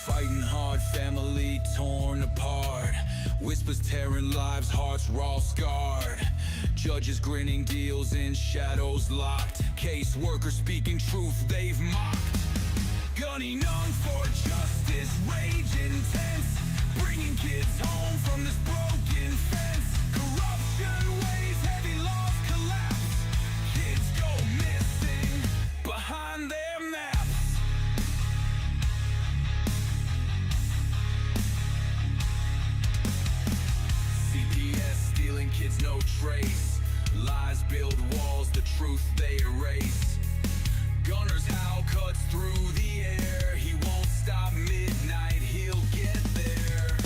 Fighting hard, family torn apart. Whispers tearing lives, hearts raw scarred. Judges grinning, deals in shadows locked. Caseworkers speaking truth they've mocked. Gunning on for justice, rage intense. Bringing kids home from this broken fence. Corruption weighs heavy, laws collapse. Kids go missing behind their maps. CPS stealing kids, no trace. Lies build walls, the truth they erase. Gunners howl, cuts through the air. He won't stop midnight, he'll get there.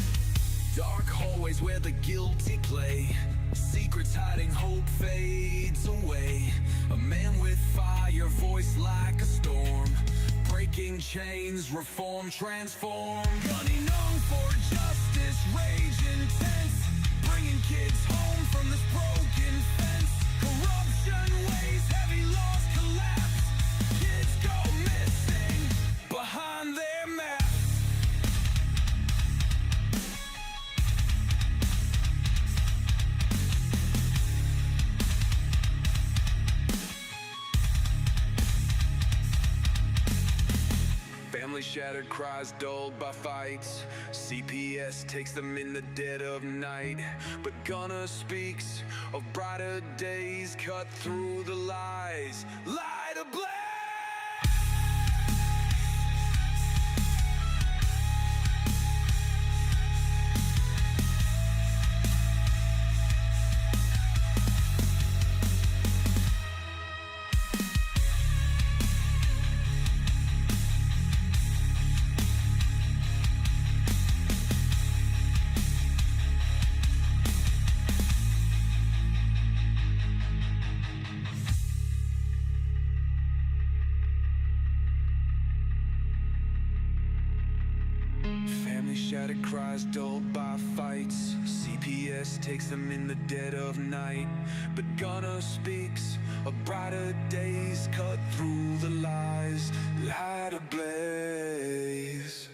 Dark hallways where the guilty play. Secrets hiding, hope fades away. A man with fire, voice like a storm. Breaking chains, reform, transform. Gunning on for justice, rage intense. Bringing kids home from this broken fence. Corruption weighs heavy, laws collapse. Kids go missing behind their maps. Family shattered, cries dulled by fights. CPS takes them in the dead of night. But Gunner speaks of brighter days, cut through the lies, light ablaze. Family shattered, cries dulled by fights. CPS takes them in the dead of night. But Gunner speaks of brighter days, cut through the lies, light ablaze.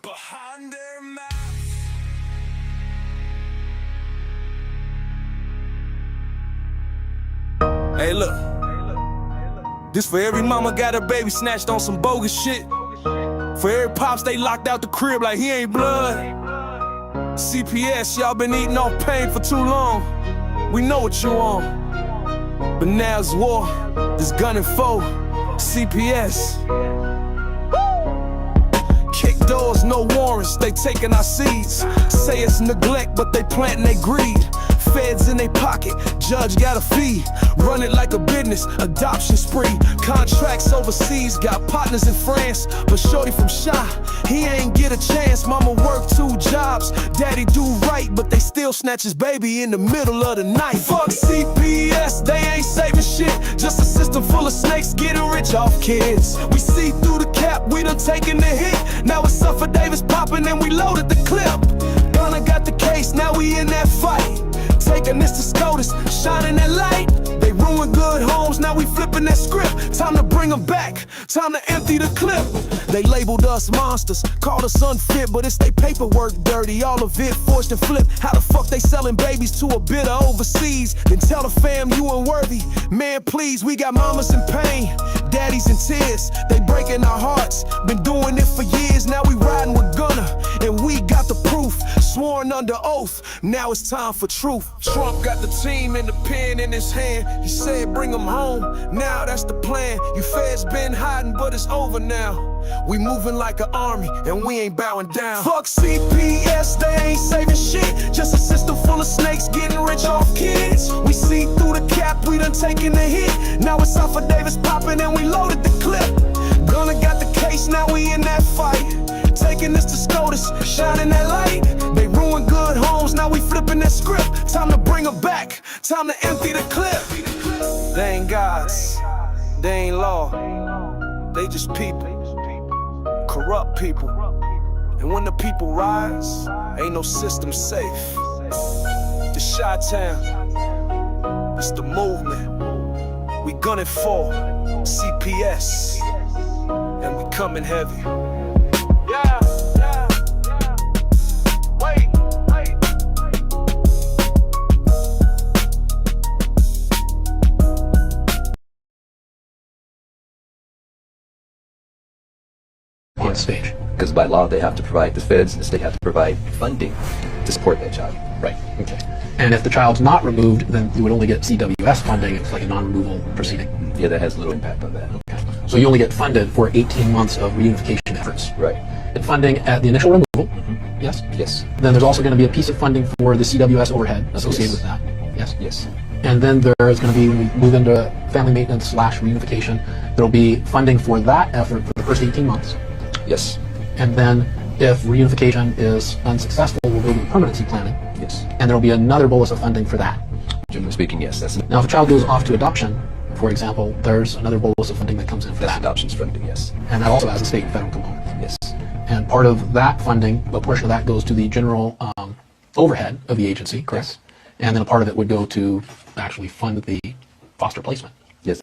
Behind their maps. Hey look, this for every mama got her baby snatched on some bogus shit. For every pops they locked out the crib like he ain't blood. CPS, y'all been eating off pain for too long. We know what you on, but now it's war, this gunning foe, CPS. Kick doors, no warrants, they taking our seeds. Say it's neglect, but they planting they greed. Feds in they pocket, judge got a fee. Run it like a business, adoption spree. Contracts overseas, got partners in France. But shorty from Shy, he ain't get a chance. Mama work 2 jobs, daddy do right, but they still snatch his baby in the middle of the night. Fuck CPS, they ain't saving shit. Just a system full of snakes getting rich off kids. We see through the cap, we done taken the hit. Now it's Suffer Davis popping and we loaded the clip. Gunna got the case, now we in that fight. Taking this to SCOTUS, shining that light. They ruined good homes, now we flipping that script. Time to bring them back, time to empty the clip. They labeled us monsters, called us unfit, but it's they paperwork dirty, all of it forged and flipped. How the fuck they selling babies to a bidder overseas? Then tell the fam you unworthy. Man, please, we got mamas in pain, daddies in tears. They breaking our hearts, been doing it for years. Now we riding with Gunner, and we got the proof, sworn under oath. Now it's time for truth. Trump got the team and the pen in his hand. He said bring them home, now that's the plan. You feds been hiding, but it's over now. We moving like an army, and we ain't bowing down. Fuck CPS, they ain't saving shit. Just a system full of snakes getting rich off kids. We see through the cap, we done taken the hit. Now it's off of Davis popping, and we loaded the clip. Gunna got the case, now we in that fight. Taking this to SCOTUS, shining that light. They ruined good homes, now we flipping that script. Time to bring them back, time to empty the clip. They ain't gods, they ain't law, they just people, corrupt people. And when the people rise, ain't no system safe. The Chi-Town, it's the movement. We gunning for CPS, and we coming heavy. Yeah. Wait. On stage, because by law they have to provide, the feds and the state have to provide funding to support that child. Right. Okay. And if the child's not removed, then you would only get CWS funding. It's like a non-removal proceeding. Yeah, that has little impact on that. Okay. So you only get funded for 18 months of reunification efforts. Right. And funding at the initial removal. Yes. Yes. Then there's also going to be a piece of funding for the CWS overhead associated with that. Yes. Yes. And then there's going to be, when we move into family maintenance / reunification, there'll be funding for that effort for the first 18 months. Yes. And then if reunification is unsuccessful, we'll go to permanency planning. Yes. And there will be another bolus of funding for that. Generally speaking, yes. Now, if a child goes off to adoption, for example, there's another bolus of funding that comes in for that's that. adoptions funding, yes. And that also has a state and federal component. Yes. And part of that funding, a portion of that goes to the general overhead of the agency, correct? Yes. And then a part of it would go to actually fund the foster placement. Yes.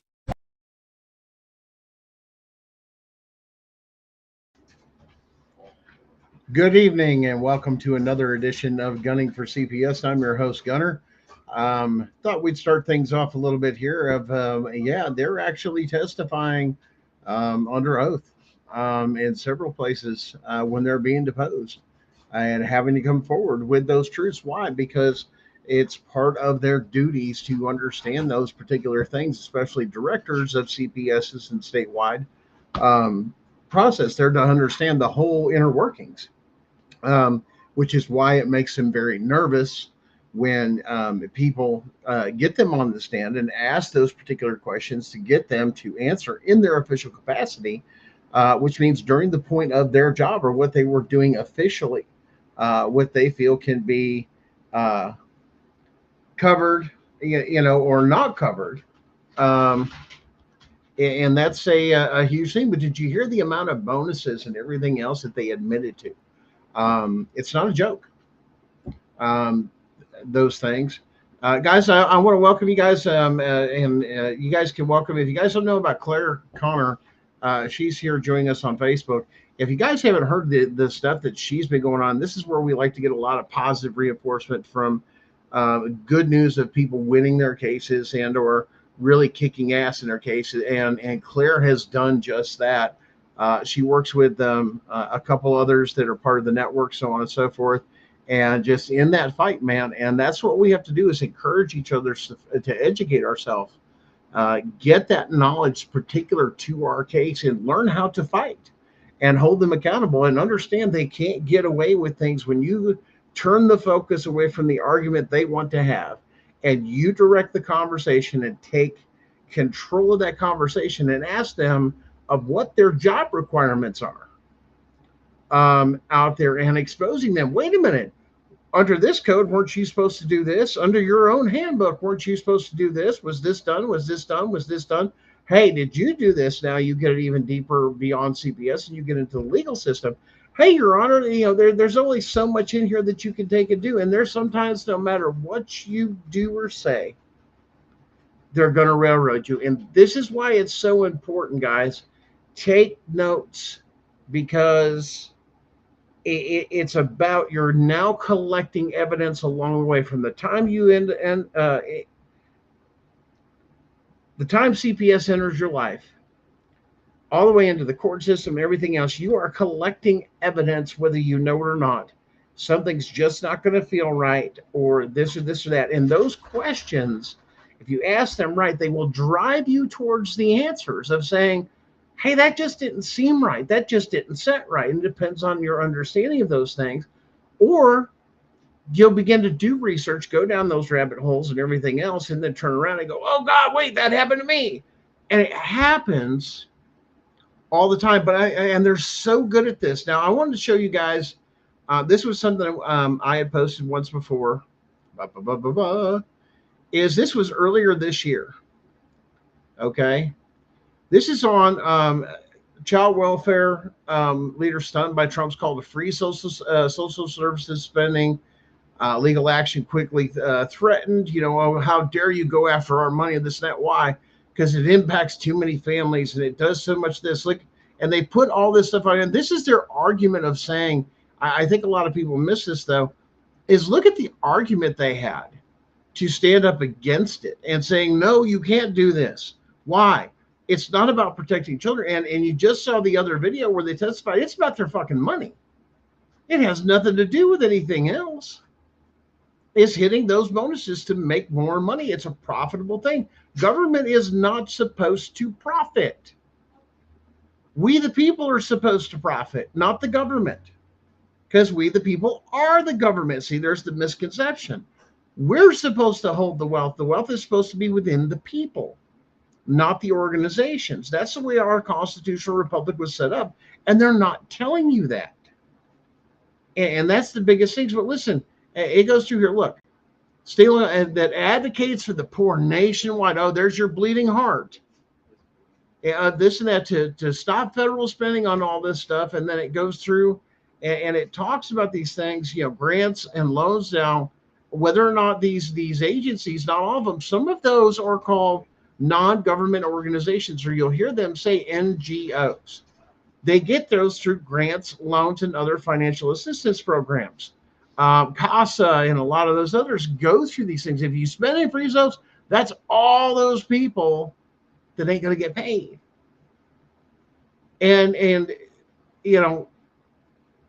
Good evening and welcome to another edition of Gunning for CPS. I'm your host, Gunner. Thought we'd start things off a little bit here of, they're actually testifying under oath in several places when they're being deposed and having to come forward with those truths. Why? Because it's part of their duties to understand those particular things, especially directors of CPSs and statewide process. They're to understand the whole inner workings. Which is why it makes them very nervous when people get them on the stand and ask those particular questions to get them to answer in their official capacity, which means during the point of their job or what they were doing officially, what they feel can be covered, or not covered. And that's a huge thing. But did you hear the amount of bonuses and everything else that they admitted to? It's not a joke. Those things, guys. I want to welcome you guys, and you guys can welcome. If you guys don't know about Claire Connor, she's here joining us on Facebook. If you guys haven't heard the stuff that she's been going on, this is where we like to get a lot of positive reinforcement from good news of people winning their cases and or really kicking ass in their cases. And Claire has done just that. She works with a couple others that are part of the network, so on and so forth, and just in that fight, man. And that's what we have to do, is encourage each other to educate ourselves, get that knowledge particular to our case, and learn how to fight and hold them accountable and understand they can't get away with things. When you turn the focus away from the argument they want to have and you direct the conversation and take control of that conversation and ask them of what their job requirements are out there, and exposing them. Wait a minute, under this code, weren't you supposed to do this? Under your own handbook, weren't you supposed to do this? Was this done? Was this done? Was this done? Hey, did you do this? Now you get it even deeper beyond CPS and you get into the legal system. Hey, Your Honor, there's only so much in here that you can take and do. And there's sometimes, no matter what you do or say, they're going to railroad you. And this is why it's so important, guys. Take notes. because it's about you're now collecting evidence along the way from the time you end and the time CPS enters your life, all the way into the court system, everything else. You are collecting evidence, whether you know it or not. Something's just not going to feel right, or this or that. And those questions, if you ask them right, they will drive you towards the answers of saying, hey, that just didn't seem right. That just didn't set right. And it depends on your understanding of those things. Or you'll begin to do research, go down those rabbit holes and everything else, and then turn around and go, oh, God, wait, that happened to me. And it happens all the time. But and they're so good at this. Now, I wanted to show you guys, this was something I had posted once before, is this was earlier this year. Okay. This is on child welfare leader stunned by Trump's call to free social services spending. Legal action quickly threatened. You know, oh, how dare you go after our money and this and that? Why? Because it impacts too many families and it does so much this. Look, and they put all this stuff on. And this is their argument of saying, I think a lot of people miss this though, is look at the argument they had to stand up against it and saying, no, you can't do this. Why? It's not about protecting children. And you just saw the other video where they testified. It's about their fucking money. It has nothing to do with anything else. It's hitting those bonuses to make more money. It's a profitable thing. Government is not supposed to profit. We, the people, are supposed to profit, not the government. Because we, the people, are the government. See, there's the misconception. We're supposed to hold the wealth. The wealth is supposed to be within the people, not the organizations. That's the way our constitutional republic was set up. And they're not telling you that. And that's the biggest thing. But listen, it goes through here. Look, stealing that advocates for the poor nationwide. Oh, there's your bleeding heart. This and that to stop federal spending on all this stuff. And then it goes through and it talks about these things, you know, grants and loans. Now, whether or not these agencies, not all of them, some of those are called non-government organizations, or you'll hear them say NGOs. They get those through grants, loans, and other financial assistance programs. CASA and a lot of those others go through these things. If you spend any free zones, that's all those people that ain't going to get paid. And you know,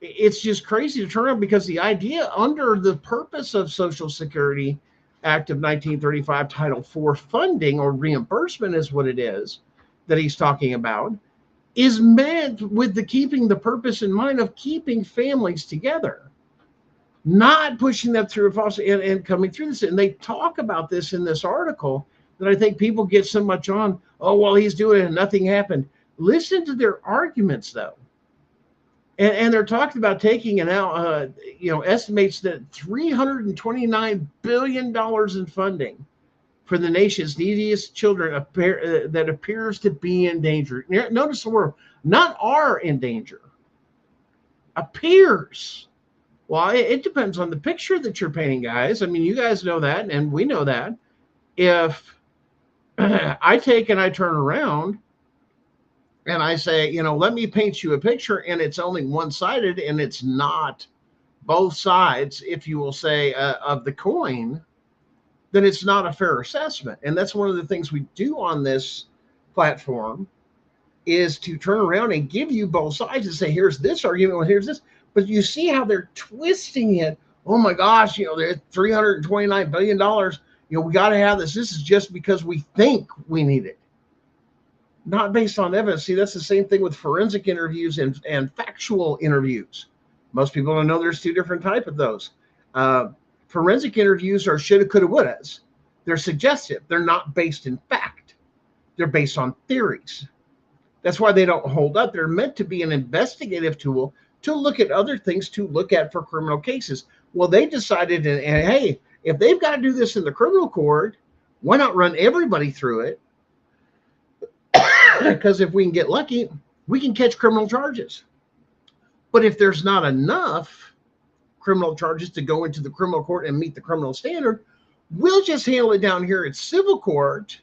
it's just crazy to turn around, because the idea under the purpose of Social Security Act of 1935, Title IV funding or reimbursement is what it is that he's talking about, is meant with keeping the purpose in mind of keeping families together, not pushing them through a false and coming through this. And they talk about this in this article that I think people get so much on. Oh, well, he's doing it and nothing happened. Listen to their arguments, though. And they're talking about taking an out, estimates that $329 billion in funding for the nation's neediest children that appears to be in danger. Notice the word, not are in danger. Appears. Well, it depends on the picture that you're painting, guys. I mean, you guys know that, and we know that. If I take and I turn around and I say, you know, let me paint you a picture, and it's only one-sided and it's not both sides, if you will say, of the coin, then it's not a fair assessment. And that's one of the things we do on this platform, is to turn around and give you both sides and say, here's this argument, well, here's this. But you see how they're twisting it. Oh my gosh, you know, there's $329 billion. You know, we got to have this. This is just because we think we need it, not based on evidence. See, that's the same thing with forensic interviews and factual interviews. Most people don't know there's two different types of those. Forensic interviews are shoulda, coulda, wouldas. They're suggestive. They're not based in fact. They're based on theories. That's why they don't hold up. They're meant to be an investigative tool to look at other things to look at for criminal cases. Well, they decided, and hey, if they've got to do this in the criminal court, why not run everybody through it? Because if we can get lucky, we can catch criminal charges. But if there's not enough criminal charges to go into the criminal court and meet the criminal standard, we'll just handle it down here at civil court,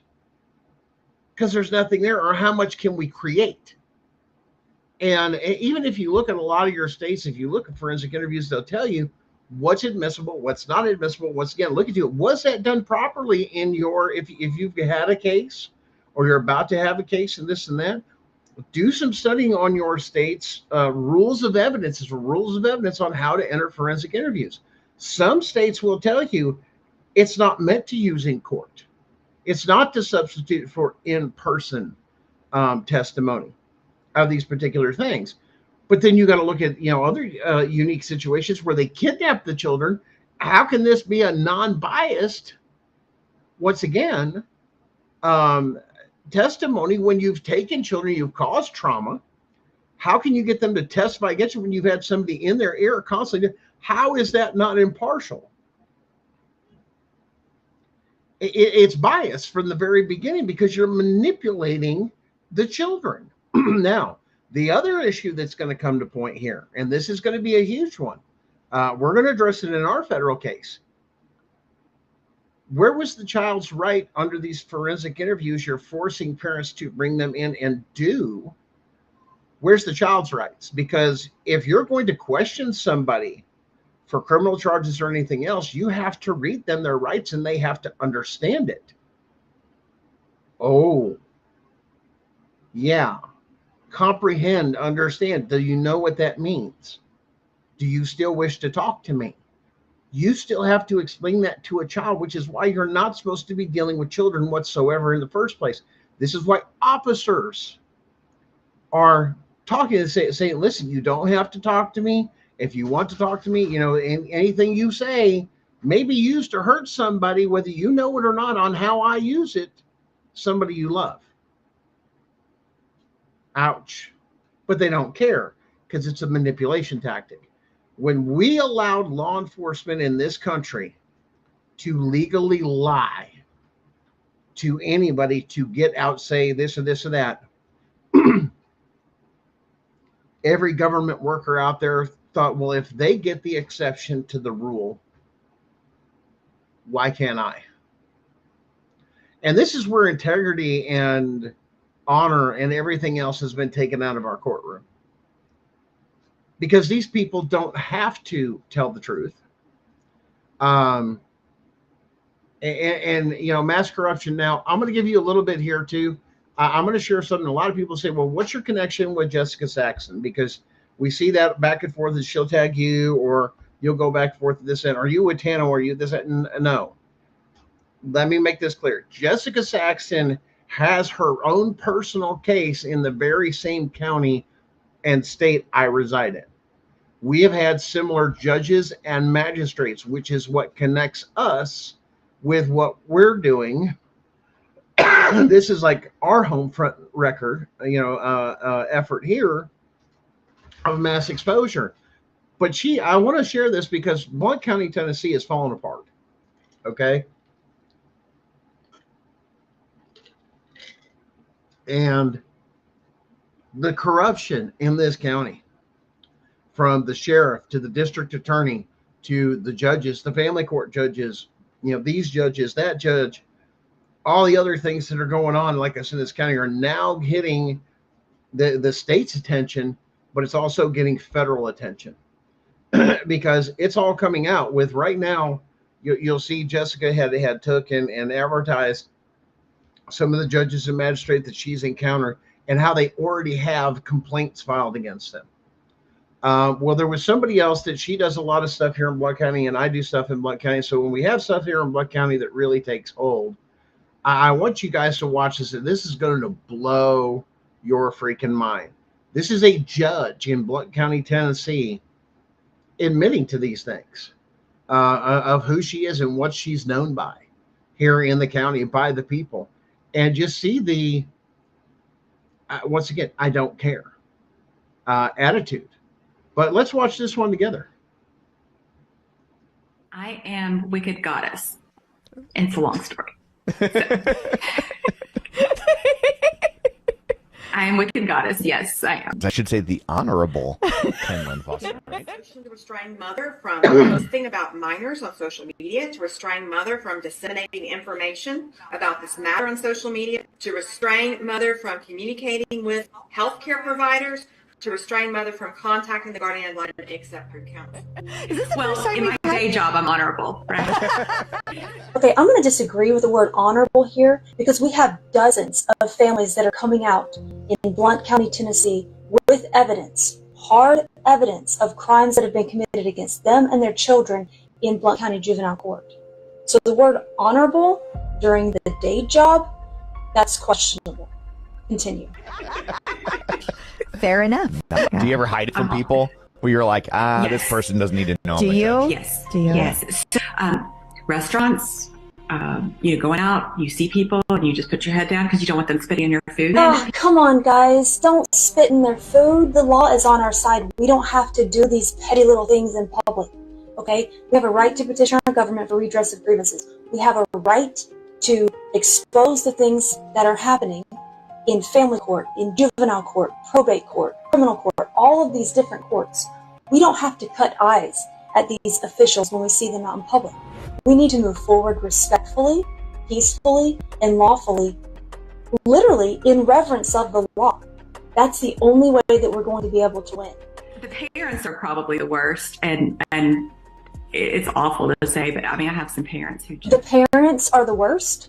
because there's nothing there. Or how much can we create? And even if you look at a lot of your states, if you look at forensic interviews, they'll tell you what's admissible, what's not admissible. Once again, look at you. Was that done properly in your, if you've had a case or you're about to have a case and this and that, do some studying on your state's rules of evidence on how to enter forensic interviews. Some states will tell you it's not meant to use in court. It's not to substitute for in-person testimony of these particular things. But then you got to look at, other unique situations where they kidnap the children. How can this be a non-biased, once again, testimony when you've taken children, you've caused trauma? How can you get them to testify against you when you've had somebody in their ear constantly? How is that not impartial? It's biased from the very beginning because you're manipulating the children. Now, the other issue that's going to come to point here, and this is going to be a huge one, we're going to address it in our federal case. Where was the child's right under these forensic interviews you're forcing parents to bring them in and do? Where's the child's rights? Because if you're going to question somebody for criminal charges or anything else, you have to read them their rights and they have to understand it. Oh, yeah. Comprehend, understand. Do you know what that means? Do you still wish to talk to me? You still have to explain that to a child, which is why you're not supposed to be dealing with children whatsoever in the first place. This is why officers are talking and saying, listen, you don't have to talk to me. If you want to talk to me, anything you say may be used to hurt somebody, whether you know it or not, on how I use it, somebody you love. Ouch. But they don't care because it's a manipulation tactic. When we allowed law enforcement in this country to legally lie to anybody to get out, say this or this or that, every government worker out there thought, well, if they get the exception to the rule, why can't I? And this is where integrity and honor and everything else has been taken out of our courtroom, because these people don't have to tell the truth. And mass corruption. Now, I'm going to give you a little bit here too. I'm going to share something. A lot of people say, well, what's your connection with Jessica Saxon? Because we see that back and forth, that she'll tag you, or you'll go back and forth to this end. Are you with Tano? Are you this? No. Let me make this clear. Jessica Saxon has her own personal case in the very same county and state I reside in. We have had similar judges and magistrates, which is what connects us with what we're doing. This is like our home front record, effort here of mass exposure. But I want to share this because Blount County, Tennessee is falling apart. Okay. And the corruption in this county, from the sheriff to the district attorney to the judges, the family court judges, these judges, that judge, all the other things that are going on, like I said, in this county are now hitting the state's attention, but it's also getting federal attention because it's all coming out with right now. You'll see Jessica had took and advertised some of the judges and magistrates that she's encountered and how they already have complaints filed against them. Well, there was somebody else that she does a lot of stuff here in Blount County, and I do stuff in Blount County. So when we have stuff here in Blount County that really takes hold, I want you guys to watch this. This is going to blow your freaking mind. This is a judge in Blount County, Tennessee, admitting to these things of who she is and what she's known by here in the county, by the people. And just see once again, I don't care attitude. But let's watch this one together. I am Wicked Goddess. It's a long story. So. I am Wicked Goddess. Yes, I am. I should say the Honorable Kenlyn Foster. Right? To restrain mother from posting about minors on social media, to restrain mother from disseminating information about this matter on social media, to restrain mother from communicating with healthcare providers to restrain mother from contacting the guardian ad litem except through counsel. Is this in my day job, I'm honorable, right? Okay, I'm going to disagree with the word honorable here because we have dozens of families that are coming out in Blount County, Tennessee with evidence, hard evidence of crimes that have been committed against them and their children in Blount County Juvenile Court. So the word honorable during the day job, that's questionable. Continue. Fair enough. Do you ever hide it from people where you're like, Yes. this person doesn't need to know? Do you? Yes. Do you? Yes. So, restaurants, going out, you see people and you just put your head down because you don't want them spitting in your food. Oh, come on, guys. Don't spit in their food. The law is on our side. We don't have to do these petty little things in public. Okay? We have a right to petition our government for redress of grievances. We have a right to expose the things that are happening in family court, in juvenile court, probate court, criminal court, all of these different courts. We don't have to cut eyes at these officials when we see them out in public. We need to move forward respectfully, peacefully, and lawfully, literally in reverence of the law. That's the only way that we're going to be able to win. The parents are probably the worst, and it's awful to say, but I mean, I have some parents who just... The parents are the worst?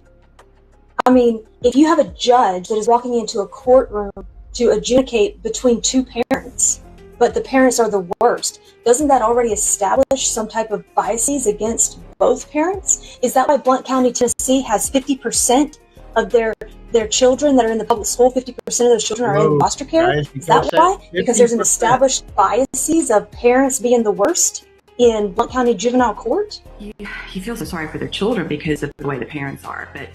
I mean, if you have a judge that is walking into a courtroom to adjudicate between two parents, but the parents are the worst, doesn't that already establish some type of biases against both parents? Is that why Blount County, Tennessee has 50% of their children that are in the public school, 50% of those children are in foster care? Guys, Is that why? Because there's an established biases of parents being the worst in Blount County Juvenile Court? You feel so sorry for their children because of the way the parents are, but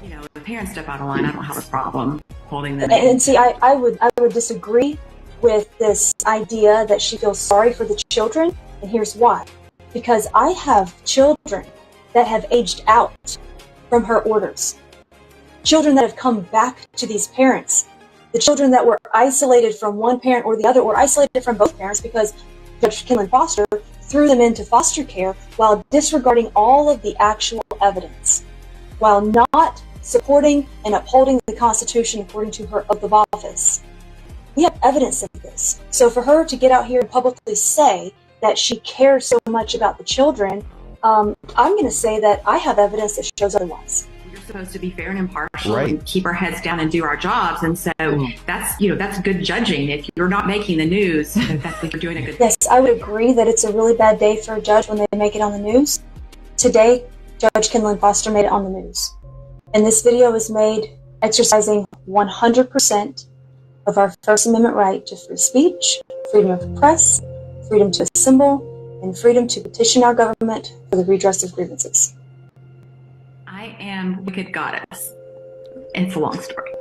if the parents step out of line, I don't have a problem holding them. And see, I would disagree with this idea that she feels sorry for the children, and here's why. Because I have children that have aged out from her orders. Children that have come back to these parents. The children that were isolated from one parent or the other, or isolated from both parents because Judge Kinlan Foster threw them into foster care while disregarding all of the actual evidence, while not supporting and upholding the Constitution according to her oath of office. We have evidence of this. So for her to get out here and publicly say that she cares so much about the children, I'm going to say that I have evidence that shows otherwise. We're supposed to be fair and impartial Right. and keep our heads down and do our jobs, and so that's good judging. If you're not making the news, that's like you're doing a good thing. Yes, I would agree that it's a really bad day for a judge when they make it on the news. Today, Judge Kinlan Foster made it on the news. And this video is made exercising 100% of our First Amendment right to free speech, freedom of the press, freedom to assemble, and freedom to petition our government for the redress of grievances. I am Wicked Goddess. It's a long story.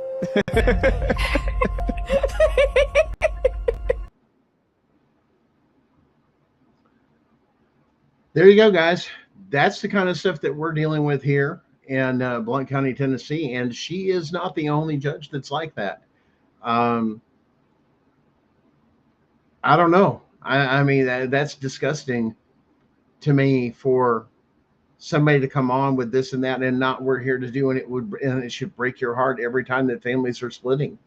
There you go, guys. That's the kind of stuff that we're dealing with here in Blount County, Tennessee, and she is not the only judge that's like that. I don't know. I mean, that's disgusting to me for somebody to come on with this and that and not we're here to do, and it should break your heart every time that families are splitting.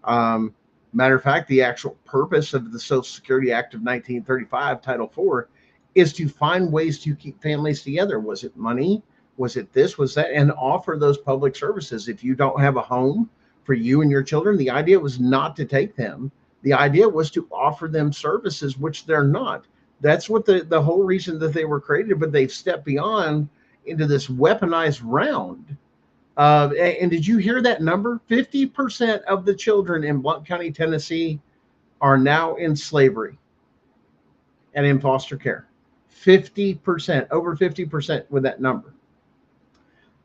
Matter of fact, the actual purpose of the Social Security Act of 1935, Title IV, is to find ways to keep families together. Was it money? Was it this? Was that? And offer those public services. If you don't have a home for you and your children, the idea was not to take them. The idea was to offer them services, which they're not. That's what the whole reason that they were created, but they've stepped beyond into this weaponized round. And did you hear that number? 50% of the children in Blount County, Tennessee are now in slavery and in foster care. 50%, over 50% with that number.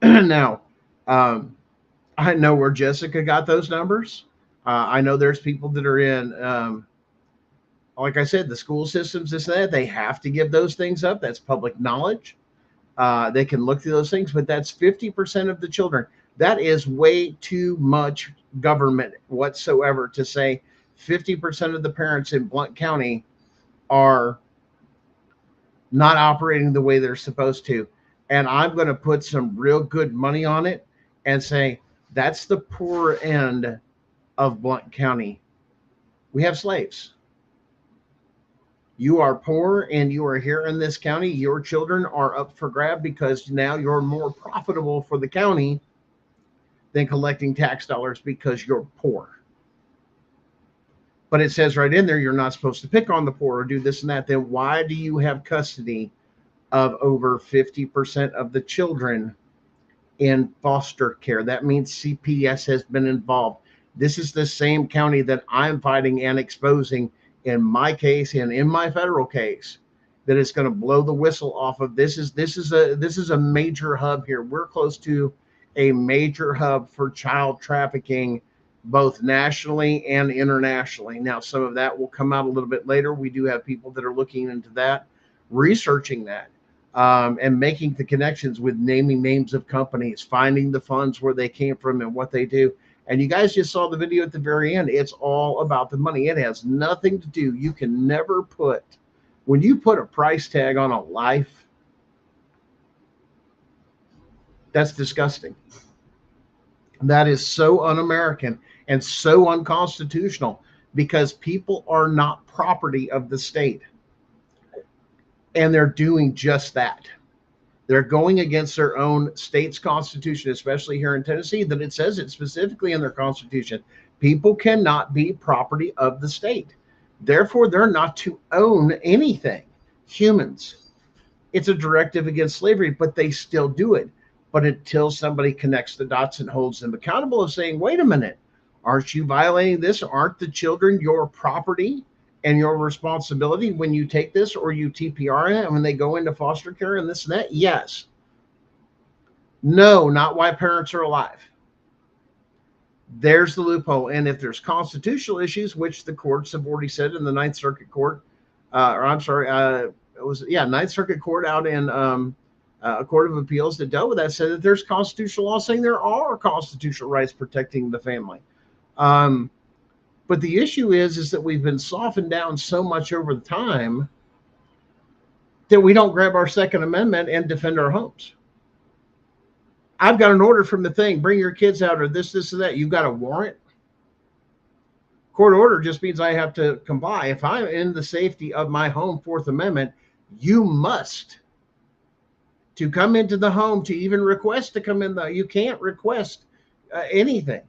Now, I know where Jessica got those numbers. I know there's people that are in, like I said, the school systems, this and that, they have to give those things up. That's public knowledge. They can look through those things, but that's 50% of the children. That is way too much government whatsoever to say 50% of the parents in Blount County are not operating the way they're supposed to. And I'm going to put some real good money on it and say that's the poor end of Blount County We have slaves. You are poor and you are here in this county. Your children are up for grab because now you're more profitable for the county than collecting tax dollars because you're poor. But it says right in there, you're not supposed to pick on the poor or do this and that. Then why do you have custody of over 50% of the children in foster care? That means CPS has been involved. This is the same county that I'm fighting and exposing in my case and in my federal case that is going to blow the whistle off of. This is a major hub here. We're close to a major hub for child trafficking, both nationally and internationally. Now, some of that will come out a little bit later. We do have people that are looking into that, researching that, and making the connections with naming names of companies, finding the funds where they came from and what they do. And you guys just saw the video at the very end. It's all about the money. It has nothing to do. You can never put, when you put a price tag on a life, that's disgusting. That is so un-American and so unconstitutional because people are not property of the state. And they're doing just that. They're going against their own state's constitution, especially here in Tennessee, that it says it specifically in their constitution. People cannot be property of the state. Therefore, they're not to own anything. Humans. It's a directive against slavery, but they still do it. But until somebody connects the dots and holds them accountable of saying, wait a minute, aren't you violating this? Aren't the children your property and your responsibility when you take this or you TPR it and when they go into foster care and this and that? Yes. No, not while parents are alive. There's the loophole. And if there's constitutional issues, which the courts have already said in the Ninth Circuit Court, Ninth Circuit Court out in a Court of Appeals that dealt with that, said that there's constitutional law saying there are constitutional rights protecting the family. But the issue is that we've been softened down so much over the time that we don't grab our Second Amendment and defend our homes. I've got an order from the thing, bring your kids out or this, and that. You've got a warrant. Court order just means I have to comply. If I'm in the safety of my home, Fourth Amendment, you must to come into the home, to even request to come in. You can't request anything.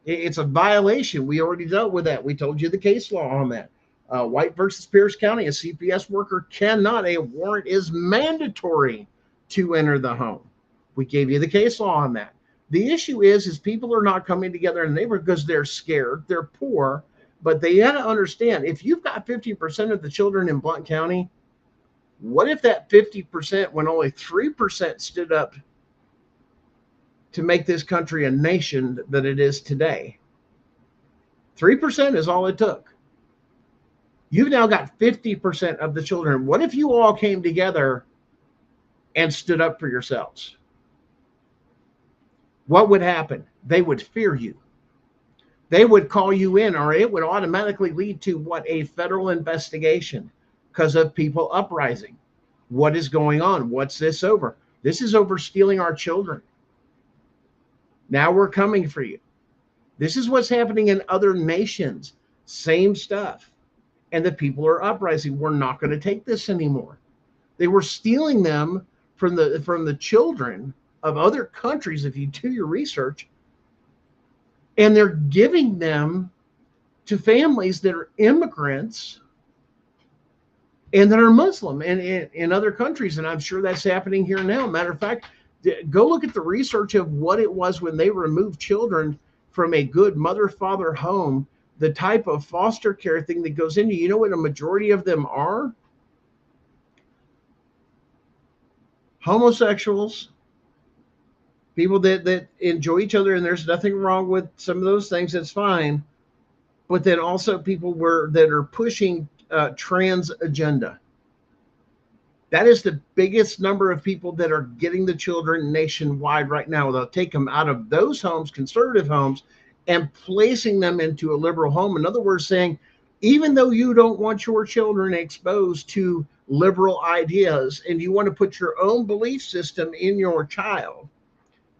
It's a violation. We already dealt with that. We told you the case law on that. White versus Pierce County, a CPS worker cannot. A warrant is mandatory to enter the home. We gave you the case law on that. The issue is people are not coming together in the neighborhood because they're scared. They're poor, but they got to understand, if you've got 50% of the children in Blount County, what if that 50% when only 3% stood up to make this country a nation that it is today? 3% is all it took. You've now got 50% of the children. What if you all came together and stood up for yourselves? What would happen? They would fear you. They would call you in, or it would automatically lead to what? A federal investigation because of people uprising. What is going on? What's this over? This is over stealing our children. Now we're coming for you. This is what's happening in other nations. Same stuff. And the people are uprising. We're not going to take this anymore. They were stealing them from the children of other countries, if you do your research, and they're giving them to families that are immigrants and that are Muslim and in other countries. And I'm sure that's happening here now. Matter of fact, go look at the research of what it was when they removed children from a good mother-father home, the type of foster care thing that goes into. You know what a majority of them are? Homosexuals, people that enjoy each other, and there's nothing wrong with some of those things. That's fine. But then also people that are pushing trans agenda. That is the biggest number of people that are getting the children nationwide right now. They'll take them out of those homes, conservative homes, and placing them into a liberal home. In other words, saying, even though you don't want your children exposed to liberal ideas and you want to put your own belief system in your child,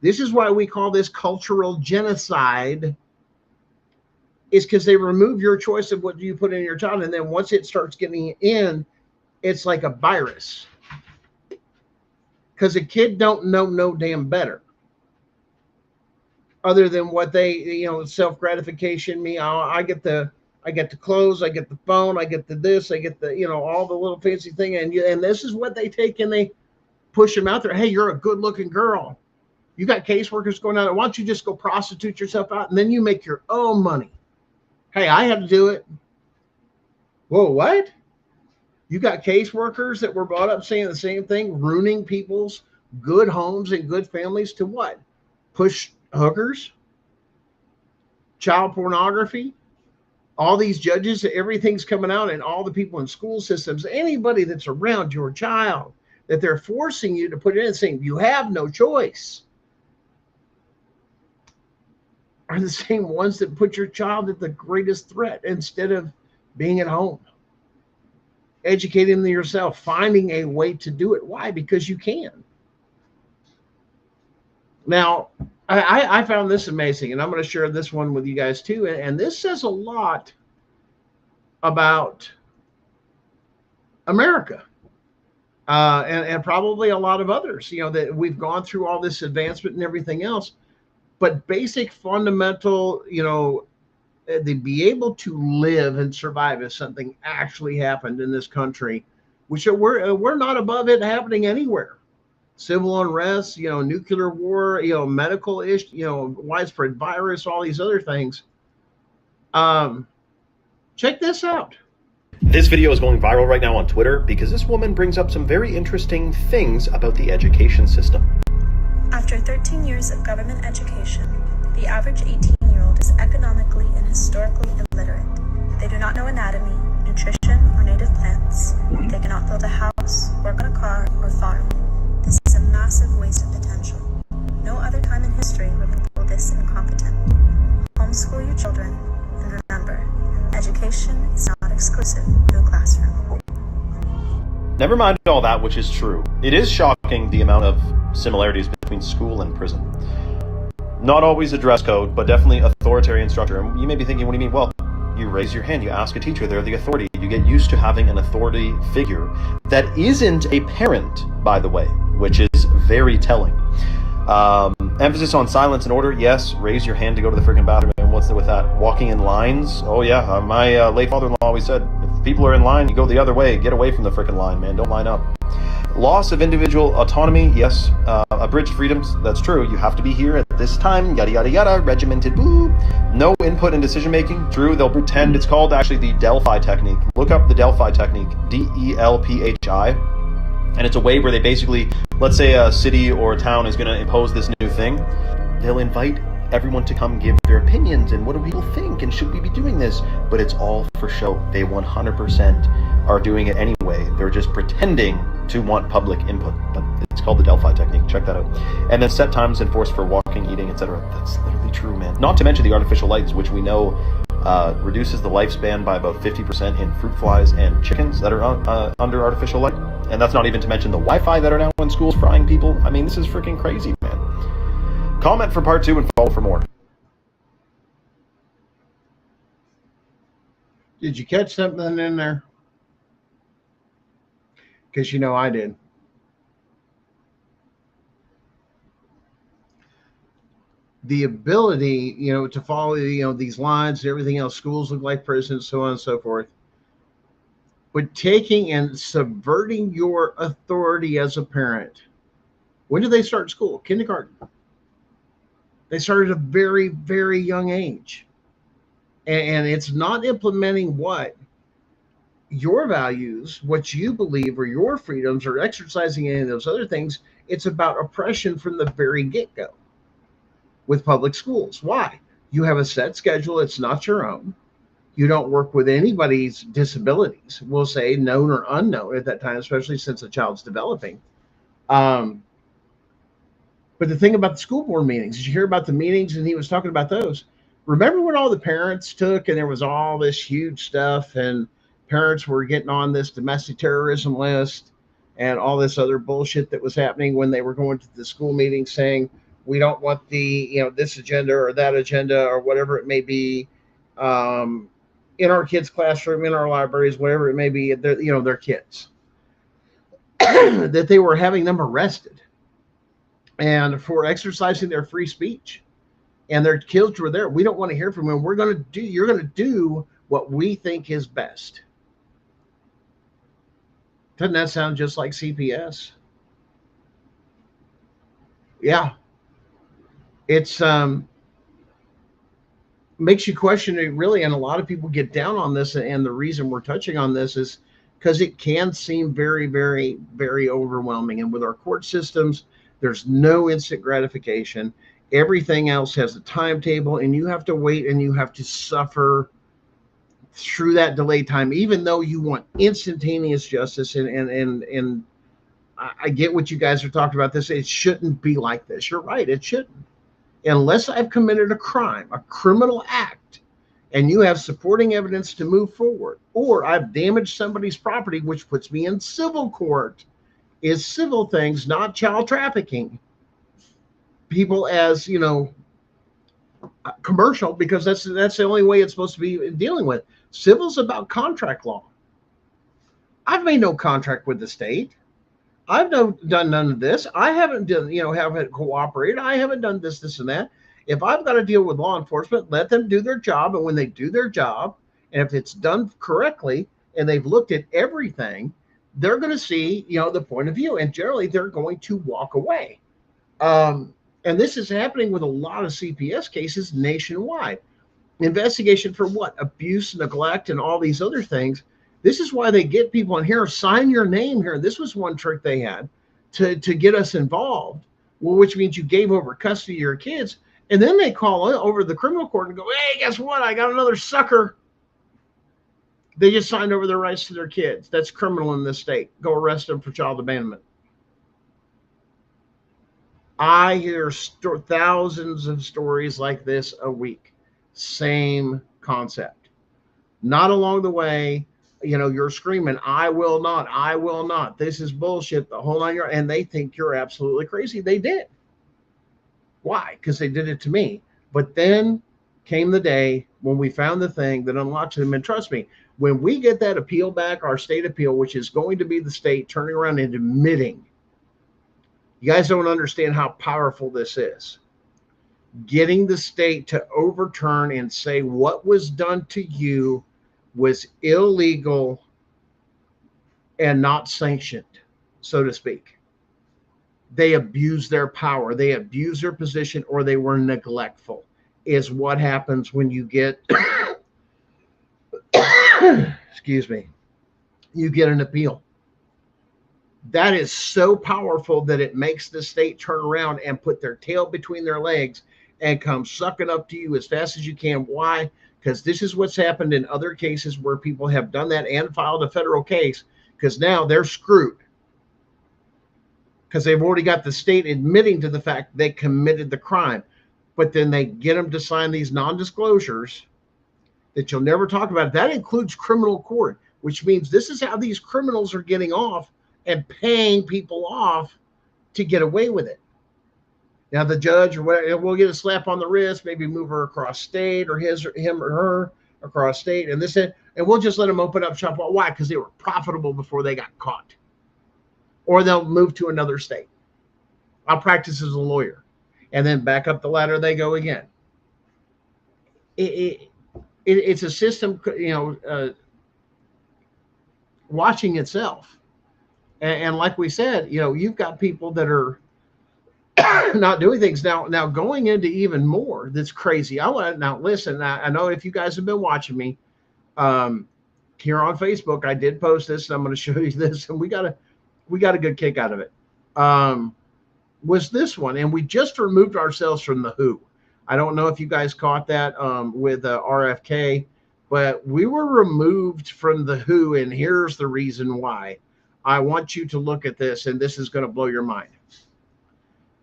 this is why we call this cultural genocide. is because they remove your choice of what you put in your child. And then once it starts getting in, it's like a virus. Because a kid don't know no damn better. Other than what they, self-gratification, I get the clothes, I get the phone, I get the this, I get the, all the little fancy thing. And this is what they take and they push them out there. Hey, you're a good looking girl. You got caseworkers going out. Why don't you just go prostitute yourself out and then you make your own money? Hey, I had to do it. Whoa, what? You got caseworkers that were brought up saying the same thing, ruining people's good homes and good families to what? Push hookers, child pornography, all these judges, everything's coming out, and all the people in school systems, anybody that's around your child, that they're forcing you to put it in, saying you have no choice, are the same ones that put your child at the greatest threat instead of being at home, educating them yourself, finding a way to do it. Why? Because you can. Now, I found this amazing, and I'm going to share this one with you guys too. And this says a lot about America and probably a lot of others, that we've gone through all this advancement and everything else. But basic, fundamental, to be able to live and survive if something actually happened in this country, which we're not above it happening anywhere. Civil unrest, nuclear war, medical issue, widespread virus, all these other things. Check this out. This video is going viral right now on Twitter because this woman brings up some very interesting things about the education system. After 13 years of government education, the average 18-year-old is economically and historically illiterate. They do not know anatomy, nutrition, or native plants. They cannot build a house, work on a car, or farm. This is a massive waste of potential. No other time in history were people this incompetent. Homeschool your children, and remember, education is not exclusive to a classroom. Never mind all that, which is true. It is shocking the amount of similarities between school and prison. Not always a dress code, but definitely authoritarian structure. And you may be thinking, what do you mean? Well, you raise your hand, you ask a teacher, they're the authority. You get used to having an authority figure that isn't a parent, by the way, which is very telling. Emphasis on silence and order, yes. Raise your hand to go to the freaking bathroom. And what's with that? Walking in lines? Oh yeah, my late father-in-law always said, if people are in line, you go the other way. Get away from the freaking line, man. Don't line up. Loss of individual autonomy, yes. Abridged freedoms, that's true. You have to be here at this time, yada yada yada, regimented, boo. No input in decision making, true. They'll pretend it's called actually the Delphi technique. Look up the Delphi technique, DELPHI. And it's a way where they basically, let's say a city or a town is going to impose this new thing. They'll invite everyone to come give their opinions and what do people think and should we be doing this? But it's all for show. They 100% are doing it anyway. They're just pretending to want public input. But it's called the Delphi technique. Check that out. And then set times enforced for walking, eating, etc. That's literally true, man. Not to mention the artificial lights, which we know reduces the lifespan by about 50% in fruit flies and chickens that are under artificial light. And that's not even to mention the Wi-Fi that are now in schools frying people. I mean, this is freaking crazy, man. Comment for part 2 and follow for more. Did you catch something in there? Because I did. The ability, to follow, these lines and everything else, schools look like prisons, so on and so forth. But taking and subverting your authority as a parent. When do they start school? Kindergarten. They start at a very, very young age. And it's not implementing what? Your values, what you believe, or your freedoms, or exercising any of those other things. It's about oppression from the very get-go with public schools. Why? You have a set schedule. It's not your own. You don't work with anybody's disabilities, we'll say, known or unknown at that time, especially since a child's developing. But the thing about the school board meetings, did you hear about the meetings? And he was talking about those. Remember when all the parents took and there was all this huge stuff and parents were getting on this domestic terrorism list and all this other bullshit that was happening when they were going to the school meeting saying, we don't want the, this agenda or that agenda or whatever it may be. in our kids' classroom, in our libraries, whatever it may be, they're kids, that they were having them arrested and for exercising their free speech, and their kids were there. We don't want to hear from them. You're going to do what we think is best. Doesn't that sound just like CPS? Yeah. It's makes you question it, really, and a lot of people get down on this, and the reason we're touching on this is because it can seem very, very, very overwhelming. And with our court systems, there's no instant gratification. Everything else has a timetable, and you have to wait, and you have to suffer through that delay time, even though you want instantaneous justice. And I get what you guys are talking about. This, it shouldn't be like this. You're right, it shouldn't. Unless I've committed a crime, a criminal act, and you have supporting evidence to move forward, or I've damaged somebody's property, which puts me in civil court, is civil things, not child trafficking people as, commercial, because that's the only way it's supposed to be dealing with. Civil's about contract law. I've made no contract with the state. I've done none of this. I haven't done, haven't cooperated. I haven't done this, and that. If I've got to deal with law enforcement, let them do their job. And when they do their job, and if it's done correctly, and they've looked at everything, they're going to see, the point of view. And generally, they're going to walk away. And this is happening with a lot of CPS cases nationwide. Investigation for what? Abuse, neglect, and all these other things. This is why they get people in here, sign your name here. This was one trick they had to get us involved, well, which means you gave over custody of your kids. And then they call over the criminal court and go, hey, guess what? I got another sucker. They just signed over their rights to their kids. That's criminal in this state. Go arrest them for child abandonment. I hear thousands of stories like this a week. Same concept. Not along the way, you're screaming, I will not. This is bullshit, the whole 9 yards. And they think you're absolutely crazy. They did. Why? Because they did it to me. But then came the day when we found the thing that unlocked them. And trust me, when we get that appeal back, our state appeal, which is going to be the state turning around and admitting, you guys don't understand how powerful this is. Getting the state to overturn and say what was done to you was illegal and not sanctioned, so to speak. They abused their power, they abused their position, or they were neglectful, is what happens when you get, excuse me, you get an appeal. That is so powerful that it makes the state turn around and put their tail between their legs and come sucking up to you as fast as you can. Why? Because this is what's happened in other cases where people have done that and filed a federal case, because now they're screwed. Because they've already got the state admitting to the fact they committed the crime. But then they get them to sign these non-disclosures that you'll never talk about. That includes criminal court, which means this is how these criminals are getting off and paying people off to get away with it. Now the judge or whatever will get a slap on the wrist, maybe move her across state, or him or her across state, and we'll just let them open up shop. Why? Because they were profitable before they got caught. Or they'll move to another state. I'll practice as a lawyer, and then back up the ladder they go again. It's a system, watching itself. And like we said, you've got people that are not doing things now going into even more. That's crazy. I know if you guys have been watching me here on Facebook, I did post this, and I'm going to show you this, and we got a good kick out of it. Was this one, and we just removed ourselves from the WHO. I don't know if you guys caught that with RFK, but we were removed from the WHO, and here's the reason why. I want you to look at this, and this is going to blow your mind.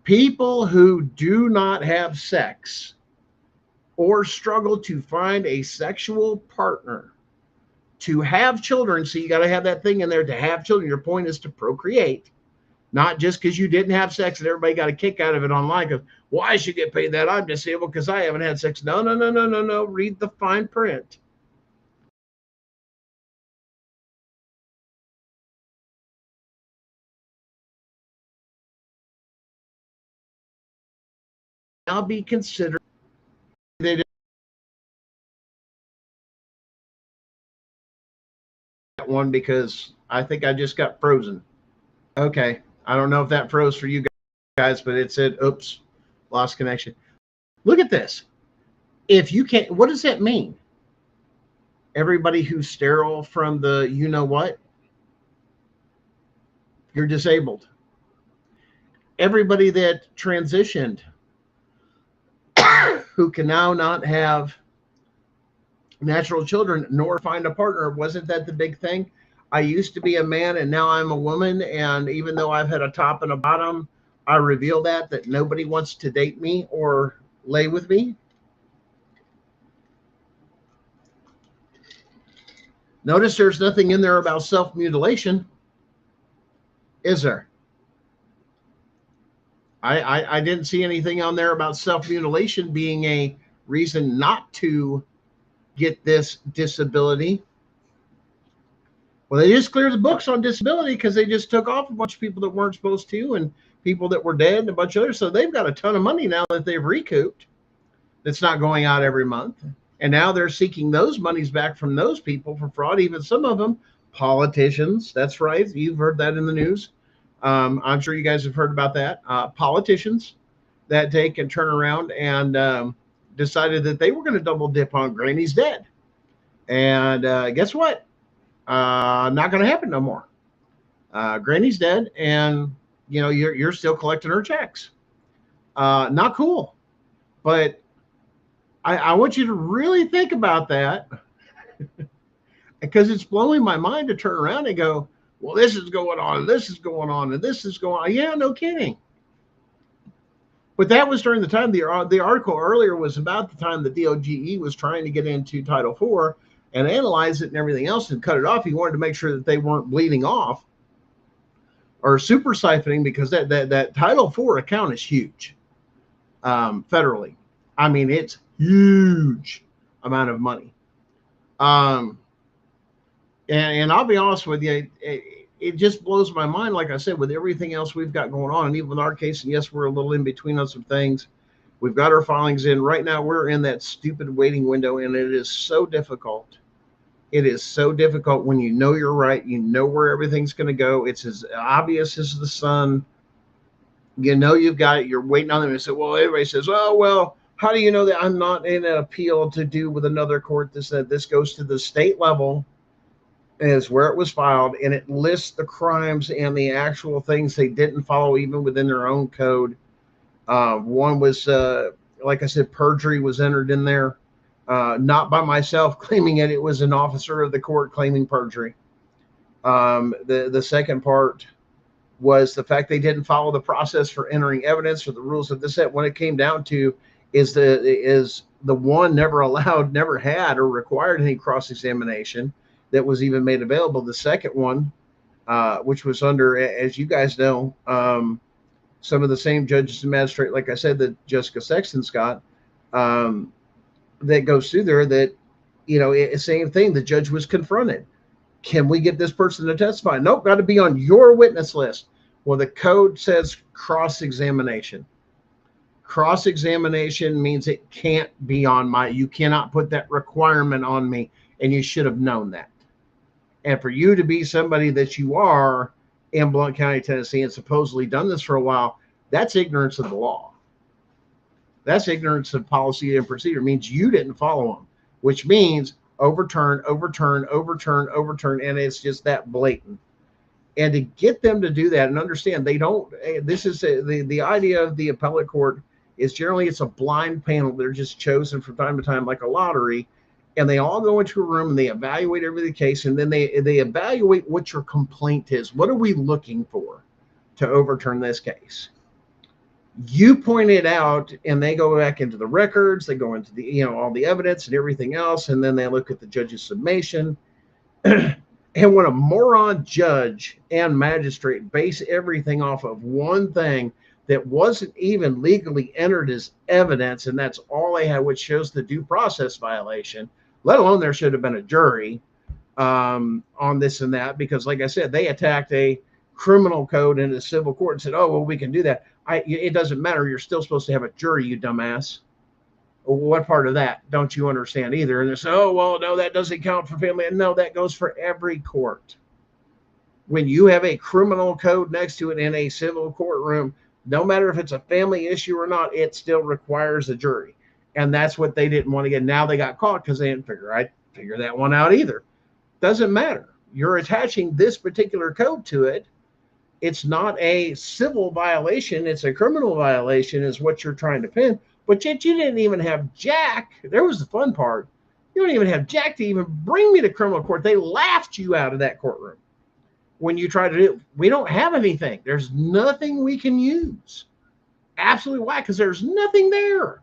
People who do not have sex or struggle to find a sexual partner to have children. So you got to have that thing in there to have children. Your point is to procreate, not just because you didn't have sex and everybody got a kick out of it online. Because, Well, I should get paid that. I'm disabled because I haven't had sex. No, no, no, no, no, no. Read the fine print. Now be considered. They did that one because I think I just got frozen. Okay. I don't know if that froze for you guys, but it said, oops, lost connection. Look at this. If you can't, what does that mean? Everybody who's sterile from the you know what, you're disabled. Everybody that transitioned who can now not have natural children nor find a partner. Wasn't that the big thing? I used to be a man and now I'm a woman, and even though I've had a top and a bottom, I reveal that nobody wants to date me or lay with me. Notice there's nothing in there about self-mutilation, is there? I didn't see anything on there about self-mutilation being a reason not to get this disability. Well, they just cleared the books on disability because they just took off a bunch of people that weren't supposed to, and people that were dead and a bunch of others. So they've got a ton of money now that they've recouped that's not going out every month. And now they're seeking those monies back from those people for fraud. Even some of them, politicians. That's right. You've heard that in the news. I'm sure you guys have heard about that. Politicians that take and turn around and decided that they were going to double dip on Granny's dead. And guess what? Not going to happen no more. Granny's dead, and you know you're still collecting her checks. Not cool. But I want you to really think about that because it's blowing my mind to turn around and go, well, this is going on, and this is going on, and this is going on. Yeah, no kidding. But that was during the time the article earlier was about the time the DOGE was trying to get into Title IV and analyze it and everything else and cut it off. He wanted to make sure that they weren't bleeding off or super siphoning, because that Title IV account is huge federally. I mean, it's huge amount of money. And I'll be honest with you, it just blows my mind, like I said, with everything else we've got going on, and even with our case, and yes, we're a little in between on some things. We've got our filings in. Right now, we're in that stupid waiting window, and it is so difficult. It is so difficult when you know you're right, you know where everything's going to go. It's as obvious as the sun. You know you've got it. You're waiting on them. And say, well, everybody says, oh, well, how do you know that I'm not in an appeal to do with another court? This goes to the state level, is where it was filed, and it lists the crimes and the actual things they didn't follow even within their own code. One was, like I said, perjury was entered in there, not by myself claiming it. It was an officer of the court claiming perjury. The second part was the fact they didn't follow the process for entering evidence or the rules of this set. When it came down to is the one never had or required any cross-examination that was even made available. The second one, which was under, as you guys know, some of the same judges and magistrate, like I said, that Jessica Sexton's got, that goes through there, that, you know, same thing. The judge was confronted. Can we get this person to testify? Nope, got to be on your witness list. Well, the code says cross-examination. Cross-examination means it can't be on you cannot put that requirement on me, and you should have known that. And for you to be somebody that you are in Blount County, Tennessee, and supposedly done this for a while, that's ignorance of the law. That's ignorance of policy and procedure. It means you didn't follow them, which means overturn, overturn, overturn, overturn, and it's just that blatant. And to get them to do that and understand they don't, this is the idea of the appellate court is generally it's a blind panel. They're just chosen from time to time like a lottery. And they all go into a room and they evaluate every case, and then they evaluate what your complaint is. What are we looking for to overturn this case? You point it out, and they go back into the records. They go into the, you know, all the evidence and everything else, and then they look at the judge's summation. And when a moron judge and magistrate base everything off of one thing, that wasn't even legally entered as evidence, and that's all they had, which shows the due process violation, let alone there should have been a jury on this and that, because like I said, they attacked a criminal code in a civil court and said, oh, well, we can do that. It doesn't matter. You're still supposed to have a jury, you dumbass. Well, what part of that don't you understand either? And they say, oh, well, no, that doesn't count for family. And no, that goes for every court. When you have a criminal code next to it in a civil courtroom, no matter if it's a family issue or not, it still requires a jury. And that's what they didn't want to get. Now they got caught because they didn't figure that one out either. Doesn't matter. You're attaching this particular code to it. It's not a civil violation. It's a criminal violation is what you're trying to pin. But yet you didn't even have Jack. There was the fun part. You don't even have Jack to even bring me to criminal court. They laughed you out of that courtroom when you try to do it. We don't have anything. There's nothing we can use. Absolutely. Why? Because there's nothing there,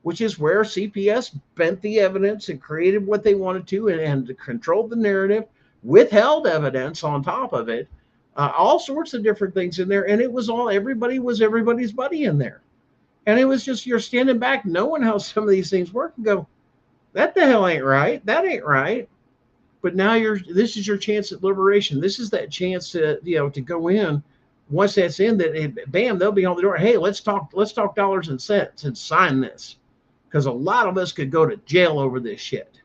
which is where CPS bent the evidence and created what they wanted to and controlled the narrative, withheld evidence on top of it, all sorts of different things in there. And it was all, everybody was everybody's buddy in there. And it was just, you're standing back knowing how some of these things work and go, that the hell ain't right. That ain't right. But now this is your chance at liberation. This is that chance to, to go in. Once that's in, that bam, they'll be on the door. Hey, let's talk dollars and cents and sign this. Because a lot of us could go to jail over this shit.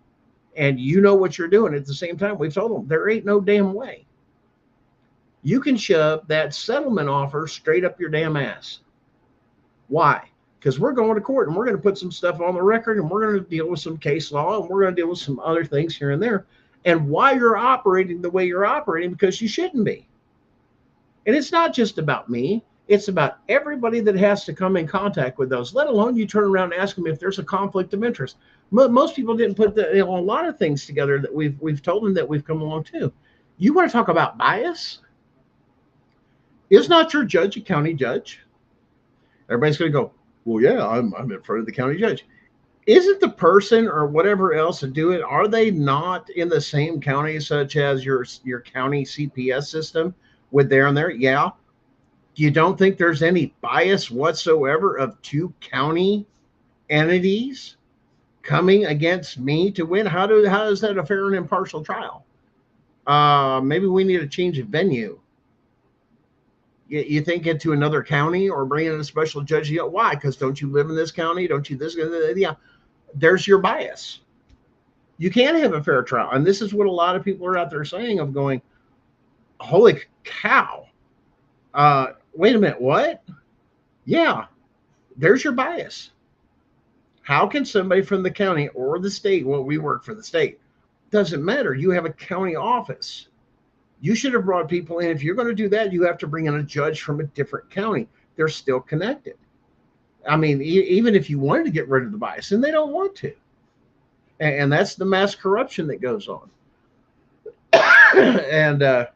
And you know what you're doing. At the same time, we've told them there ain't no damn way. You can shove that settlement offer straight up your damn ass. Why? Because we're going to court and we're going to put some stuff on the record and we're going to deal with some case law and we're going to deal with some other things here and there. And why you're operating the way you're operating, because you shouldn't be. And it's not just about me. It's about everybody that has to come in contact with those, let alone you turn around and ask them if there's a conflict of interest. Most people didn't put a lot of things together that we've told them that we've come along to. You want to talk about bias? Is not your judge a county judge? Everybody's going to go, well, yeah, I'm in front of the county judge. Isn't the person or whatever else to do it, are they not in the same county such as your county CPS system with there and there? Yeah. You don't think there's any bias whatsoever of two county entities coming against me to win? How is that a fair and impartial trial? Maybe we need to change of venue. You think into another county or bring in a special judge? Why? Because don't you live in this county? Don't you this? Yeah, there's your bias. You can't have a fair trial. And this is what a lot of people are out there saying of going, holy cow. Wait a minute, what? Yeah, there's your bias. How can somebody from the county or the state, well, we work for the state, doesn't matter. You have a county office. You should have brought people in. If you're going to do that, you have to bring in a judge from a different county. They're still connected. I mean, even if you wanted to get rid of the bias, and they don't want to. And that's the mass corruption that goes on. And I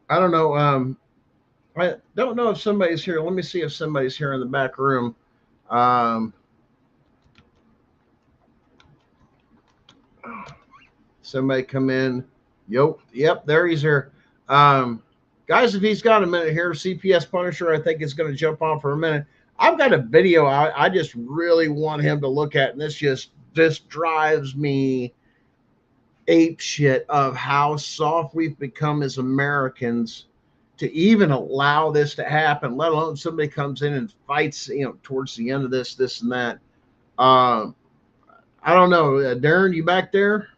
don't know. I don't know if somebody's here. Let me see if somebody's here in the back room. Somebody come in. Yep, there he's here. Guys, if he's got a minute here, CPS Punisher, I think is going to jump on for a minute. I've got a video I just really want him to look at, and this drives me ape shit of how soft we've become as Americans to even allow this to happen, let alone somebody comes in and fights, towards the end of this and that. I don't know. Darren, you back there?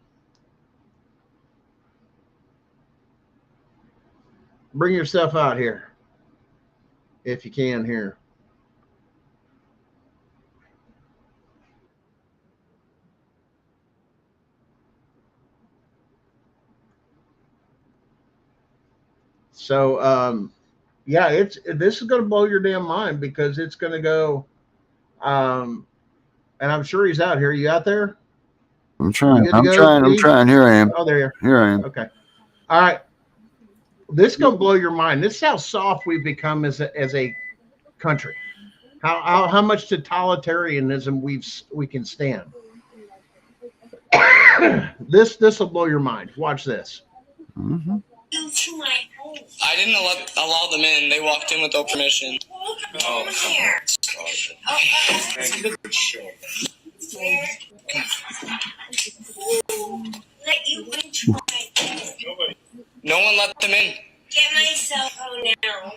Bring yourself out here if you can here. So, yeah, this is going to blow your damn mind, because it's going to go, and I'm sure he's out here. You out there? I'm trying. Here I am. Oh, there you are. Here I am. Okay. All right. This is going to blow your mind. This is how soft we've become as a country. How much totalitarianism we can stand. This will blow your mind. Watch this. Mm-hmm. I didn't allow them in. They walked in with no permission. Oh, here. Let you into my home. No one let them in. Get my cell phone now.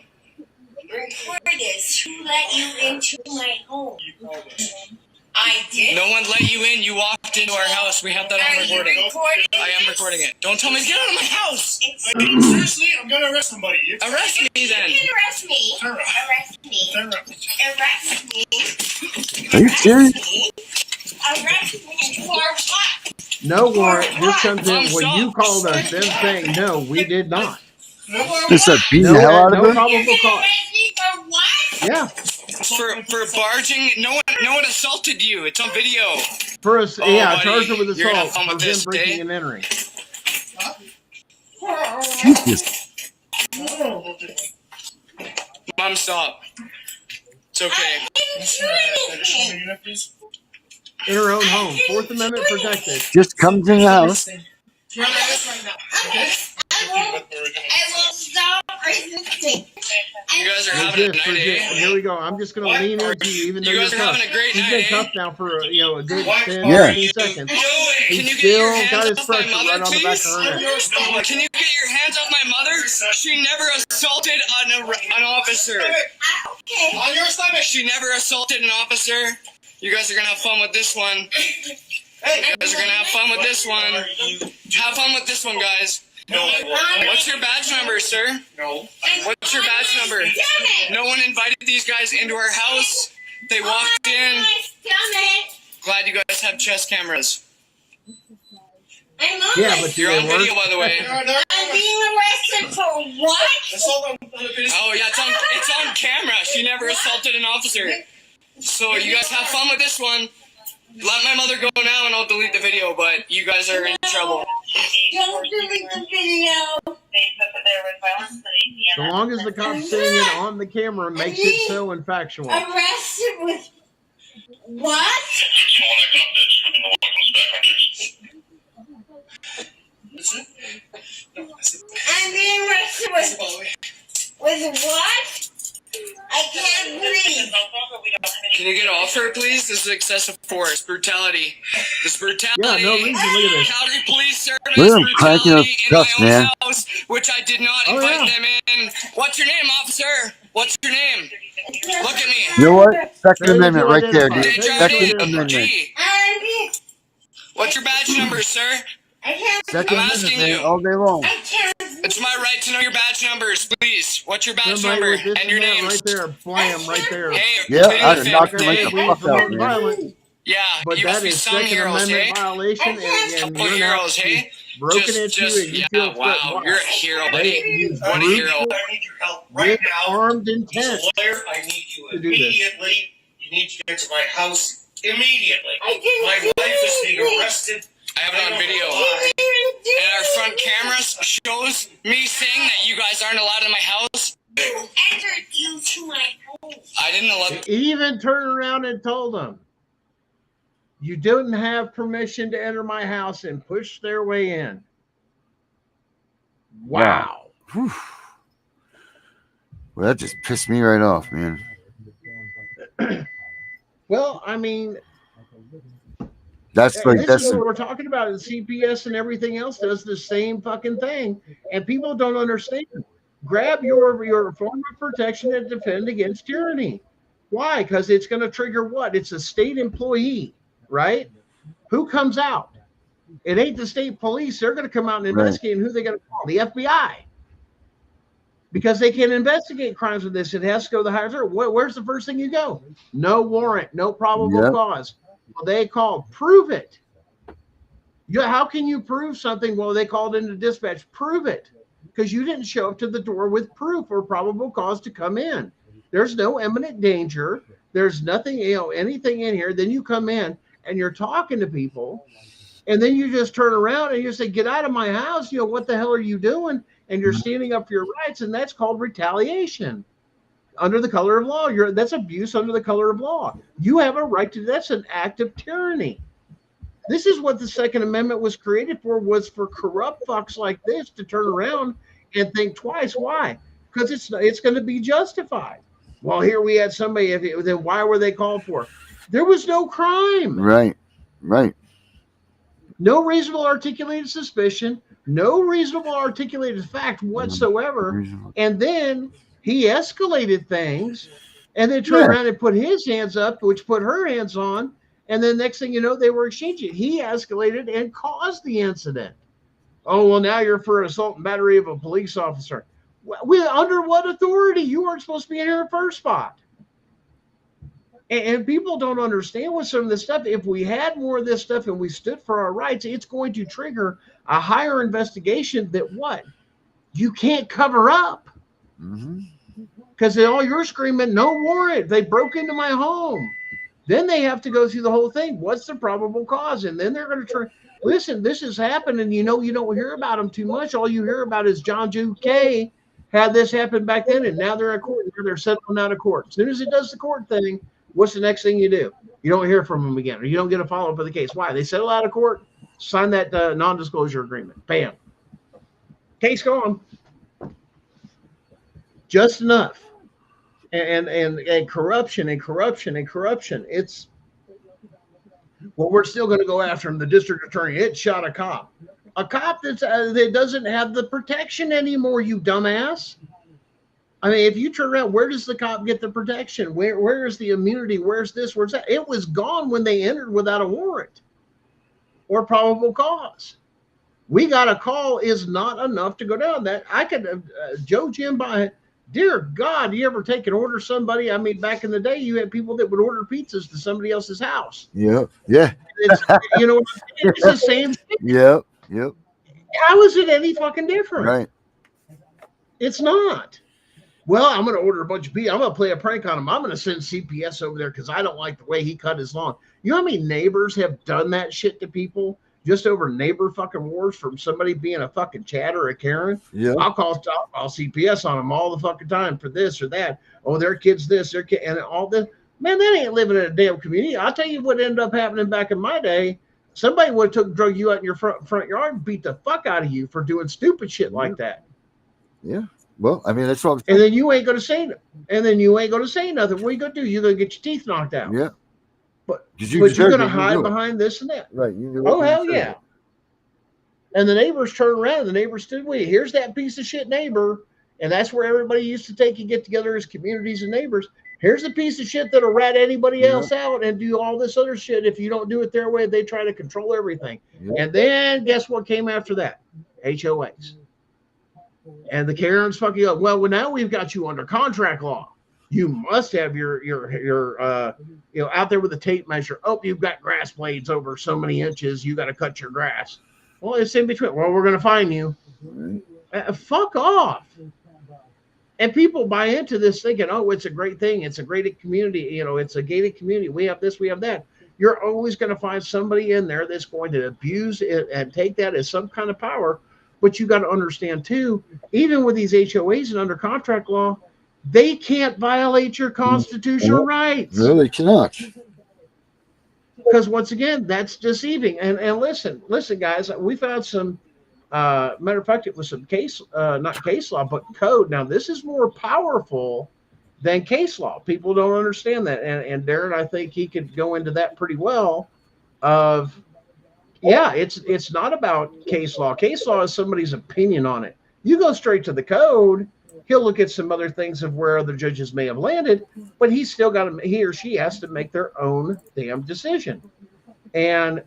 Record this. Who let you into my home? I did. No one let you in. You walked into our house. We have that on recording. I am recording it. Don't tell me to get out of my house. Seriously, I'm gonna arrest somebody. Arrest me then. You can arrest me. Arrest me. Arrest me. Are you serious? Arrest me for what? No warrant. This comes in when you called us, them saying, no, we did not. They start beating No, the hell out of no her? probable cause. Arrest me for what? Yeah. For barging. No one assaulted you. It's on video. For us, Oh, yeah, buddy, charge her with you're gonna have assault fun for with this, them breaking eh? and entering. Jesus. Mom, stop. It's okay. In her own home. Fourth Amendment protected. Just comes in the house. I will stop resisting. You guys are having a night, eh? Here we go. I'm just going to lean into you, even though You you're guys are tough. having a great He's night, been eh? tough now for a good 10, Yeah. 15 seconds. Can He's you get your still got hands his off my pressure mother, right on the back please? of her neck. Can you get your hands off my mother? She never assaulted an officer. Okay. On your stomach. She never assaulted an officer. You guys are gonna have fun with this one. Hey, you guys are gonna have fun with this one. Have fun with this one, guys. No. What's your badge number, sir? No. What's your badge number? No one invited these guys into our house. They walked in. Glad you guys have chest cameras. Yeah, but You're on video, by the way. I'm being arrested for what? Oh yeah, it's on camera. She never assaulted an officer. So you guys have fun with this one. Let my mother go now and I'll delete the video, but you guys are in trouble. Don't delete the video. So long as the cop's seeing it on the camera makes it so and factual. Arrested with what? I'm being arrested with what? I can't breathe. Can you get off her, please? This is excessive force, brutality. This brutality. Yeah, no reason. Look at this. Calgary Police Service Look at them cranking up brutality in my stuff, own man. house, which I did not Oh, invite yeah. them in. What's your name, officer? What's your name? Look at me. You know what? Second Failure Amendment to right there, identify. dude. Failure to Second identify. Amendment. G. What's your badge number, sir? Second I'm asking Amendment you. all day long. It's my right to know your badge numbers, please. What's your badge Somebody number with this and your that name? right there, blam, right there. Hey, Yeah, video I'd have fam- knocked her like Okay, the we fuck out, promote man. violence, Yeah, but you must that be is some Second heroes, Amendment eh? violation, and Couple you're now heroes, hey? broken into Just, and you yeah, feel wow, threatened. you're a hero, They buddy. use What a brute hero. force I need your help right with now. armed He's intent. a lawyer. I need you to do this. immediately. You need to get to my house immediately. I didn't My do wife is being anything. arrested. I have it on video. Why? And our front cameras shows me saying that you guys aren't allowed in my house. Who entered you to my home? I didn't allow. He even turned around and told them, you didn't have permission to enter my house, and pushed their way in. Wow. Whew. Well, that just pissed me right off, man. Well, I mean, That's like this that's is what we're talking about. The CPS and everything else does the same fucking thing, and people don't understand. Grab your form of protection and defend against tyranny. Why? Because it's going to trigger what? It's a state employee, right? Who comes out? It ain't the state police. They're going to come out and investigate. And who they going to call? The FBI. Because they can investigate crimes with this. It has to go to the higher court. Where's the first thing you go? No warrant, no probable Yep. cause. Well, they call, prove it. How can you prove something? Well, they called into dispatch. Prove it. Because you didn't show up to the door with proof or probable cause to come in. There's no imminent danger. There's nothing, anything in here. Then you come in and you're talking to people, and then you just turn around and you say, get out of my house. What the hell are you doing? And you're standing up for your rights, and that's called retaliation under the color of law. That's abuse under the color of law. You have a right to. That's an act of tyranny. This is what the Second Amendment was created for, was for corrupt fucks like this to turn around and think twice. Why? Because it's going to be justified. Well, here we had somebody. Then why were they called for? There was no crime. Right. No reasonable articulated suspicion. No reasonable articulated fact whatsoever. And then he escalated things, and then turned around and put his hands up, which put her hands on. And then next thing you know, they were exchanging. He escalated and caused the incident. Oh, well, now you're for assault and battery of a police officer. Under what authority? You weren't supposed to be in here in first spot. And people don't understand with some of this stuff. If we had more of this stuff and we stood for our rights, it's going to trigger a higher investigation that what? You can't cover up. Because all you're screaming, no warrant. They broke into my home. Then they have to go through the whole thing. What's the probable cause? And then they're going to try. Listen, this has happened, and you don't hear about them too much. All you hear about is John Joe K. had this happen back then, and now they're in court. They're settling out of court. As soon as it does the court thing, what's the next thing you do? You don't hear from them again, or you don't get a follow-up of the case. Why? They settle out of court, sign that non-disclosure agreement. Bam. Case gone. Just enough. And corruption. It's, well, we're still going to go after him. The district attorney, it shot a cop. A cop that doesn't have the protection anymore, you dumbass. I mean, if you turn around, where does the cop get the protection? Where is the immunity? Where's this? Where's that? It was gone when they entered without a warrant or probable cause. We got a call is not enough to go down. That I could, Joe Jim by. Dear God, you ever take and order somebody? I mean, back in the day, you had people that would order pizzas to somebody else's house. Yeah. It's, it's the same thing. Yep. How is it any fucking different? Right. It's not. Well, I'm going to order a bunch of pizza. I'm going to play a prank on him. I'm going to send CPS over there because I don't like the way he cut his lawn. You know how many neighbors have done that shit to people? Just over neighbor fucking wars from somebody being a fucking Chad or a Karen. Yeah. I'll call CPS on them all the fucking time for this or that. Oh, their kid's this, their kid, and all this. Man, that ain't living in a damn community. I'll tell you what ended up happening back in my day. Somebody would have drug you out in your front yard and beat the fuck out of you for doing stupid shit like that. Yeah. Well, I mean, that's what. And then you ain't going to say nothing. And then you ain't going to say nothing. What are you going to do? You're going to get your teeth knocked out. Yeah. But you're going to hide behind this and that. Right. Oh, hell yeah. And the neighbors turned around and the neighbors stood with you. Here's that piece of shit neighbor. And that's where everybody used to take and get together as communities and neighbors. Here's the piece of shit that'll rat anybody else out and do all this other shit. If you don't do it their way, they try to control everything. And then guess what came after that? HOAs. And the Karens fucking up. Well, now we've got you under contract law. You must have your out there with a tape measure. Oh, you've got grass blades over so many inches. You got to cut your grass. Well, it's in between. Well, we're going to fine you. Fuck off. And people buy into this thinking, oh, it's a great thing. It's a great community. It's a gated community. We have this, we have that. You're always going to find somebody in there that's going to abuse it and take that as some kind of power. But you got to understand, too, even with these HOAs and under contract law, they can't violate your constitutional rights. No, they cannot. Because once again, that's deceiving. And listen, guys, we found some, matter of fact, it was some not case law, but code. Now, this is more powerful than case law. People don't understand that. And Darren, I think he could go into that pretty well it's not about case law. Case law is somebody's opinion on it. You go straight to the code, he'll look at some other things of where other judges may have landed, but he or she has to make their own damn decision. And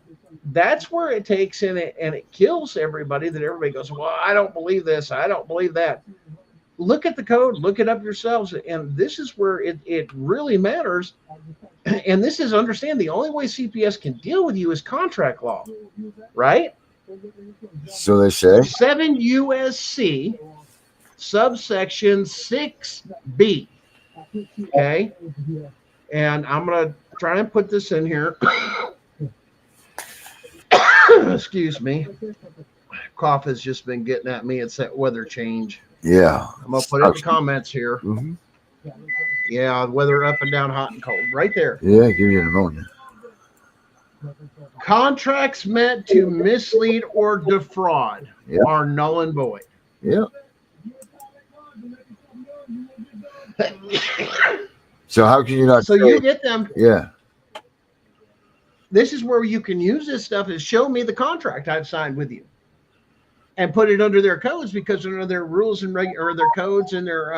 that's where it takes in it, and it kills everybody that everybody goes, well, I don't believe this. I don't believe that. Look at the code, look it up yourselves. And this is where it really matters. And this is, understand, the only way CPS can deal with you is contract law, right? So they say. 7 USC subsection 6B. Okay. And I'm going to try and put this in here. Excuse me. Cough has just been getting at me. It's that weather change. Yeah. I'm going to put it in the comments here. Mm-hmm. Yeah, weather up and down, hot and cold. Right there. Yeah, give you pneumonia. Contracts meant to mislead or defraud are null and void. Yeah. So how can you not? So you get them. Yeah. This is where you can use this stuff is show me the contract I've signed with you, and put it under their codes, because under their rules and or their codes and their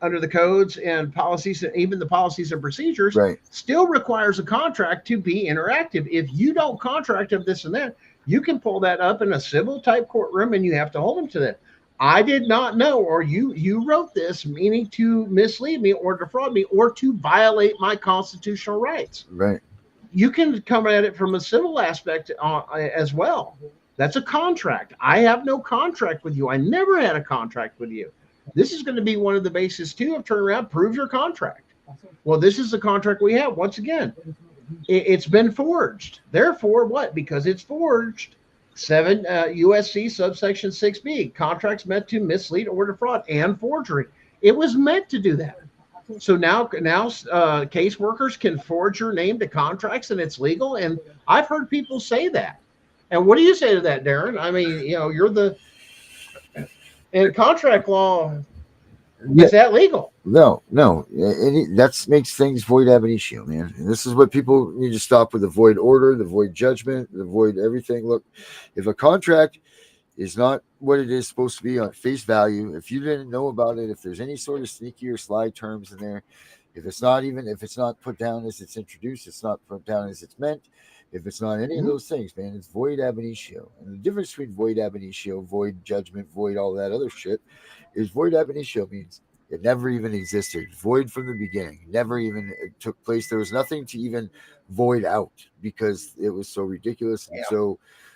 under the codes and policies, even the policies and procedures, right, still requires a contract to be interactive. If you don't contract of this and that, you can pull that up in a civil type courtroom and you have to hold them to that. I did not know, or you wrote this meaning to mislead me or defraud me or to violate my constitutional rights. Right. You can come at it from a civil aspect as well. That's a contract. I have no contract with you. I never had a contract with you. This is going to be one of the bases too of turn around, prove your contract. Well, this is the contract we have. Once again, it's been forged. Therefore, what? Because it's forged. 7 USC subsection 6B, contracts meant to mislead or defraud and forgery. It was meant to do that. So now caseworkers can forge your name to contracts and it's legal. And I've heard people say that. And what do you say to that, Darren? I mean, you're the in contract law. Yeah. Is that legal? No. That makes things void ab initio, man. And this is what people need to stop with: the void order, the void judgment, the void everything. Look, if a contract is not what it is supposed to be on face value, if you didn't know about it, if there's any sort of sneaky or sly terms in there, if it's not put down as it's introduced, it's not put down as it's meant. If it's not any of those things, man, it's void ab initio. And the difference between void ab initio, void judgment, void all that other shit is void ab initio means it never even existed. Void from the beginning. Never even took place. There was nothing to even void out because it was so ridiculous and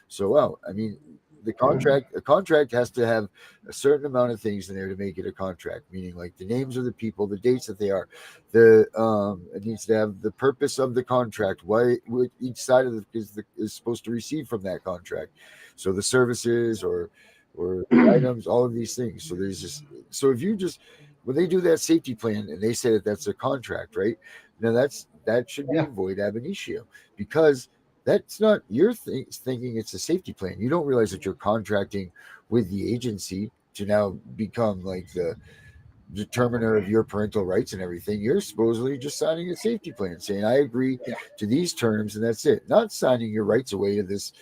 so well. I mean, a contract has to have a certain amount of things in there to make it a contract, meaning like the names of the people, the dates that they are, it needs to have the purpose of the contract, what each side of is supposed to receive from that contract. So the services or items, all of these things. So if you just, when they do that safety plan and they say that that's a contract, right? Now that should be void ab initio, because that's not your thinking it's a safety plan. You don't realize that you're contracting with the agency to now become like the determiner of your parental rights and everything. You're supposedly just signing a safety plan saying, I agree to these terms, and that's it. Not signing your rights away to this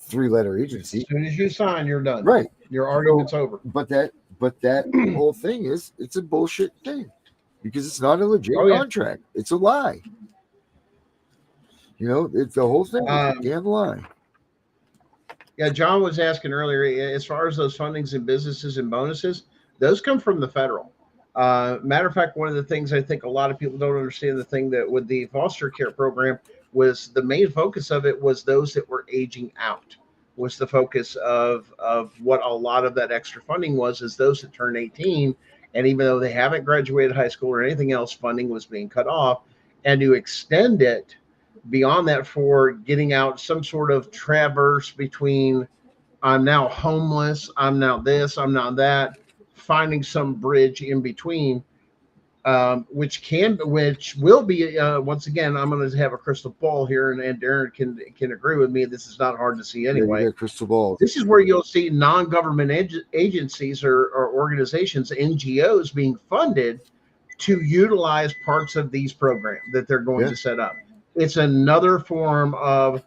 3-letter agency. As soon as you sign, you're done. Right. Your argument's over. But that whole thing it's a bullshit thing, because it's not a legit contract. It's a lie. It's the whole thing. It's a damn lie. Yeah, John was asking earlier, as far as those fundings and businesses and bonuses, those come from the federal. Matter of fact, one of the things I think a lot of people don't understand, the thing that with the foster care program was the main focus of it was those that were aging out, was the focus of what a lot of that extra funding was, is those that turn 18. And even though they haven't graduated high school or anything else, funding was being cut off. And to extend it beyond that for getting out some sort of traverse between I'm now homeless, I'm now this, I'm now that, finding some bridge in between, which will be once again, I'm going to have a crystal ball here, and Darren can agree with me. This is not hard to see anyway. Crystal ball. This is where you'll see non-government agencies or organizations, NGOs, being funded to utilize parts of these programs that they're going to set up. It's another form of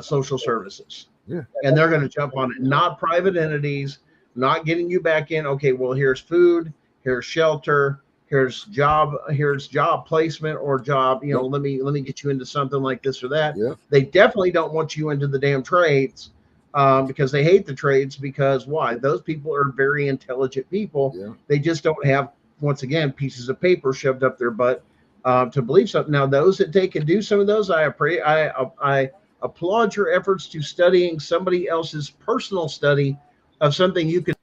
social services. Yeah. And they're going to jump on it. Not private entities, not getting you back in. Okay, well, here's food, here's shelter, here's job placement or job. Let me get you into something like this or that. Yeah. They definitely don't want you into the damn trades because they hate the trades. Because why? Those people are very intelligent people. Yeah. They just don't have, once again, pieces of paper shoved up their butt to believe something. Now, those that take and do some of those, I applaud your efforts to studying somebody else's personal study of something you can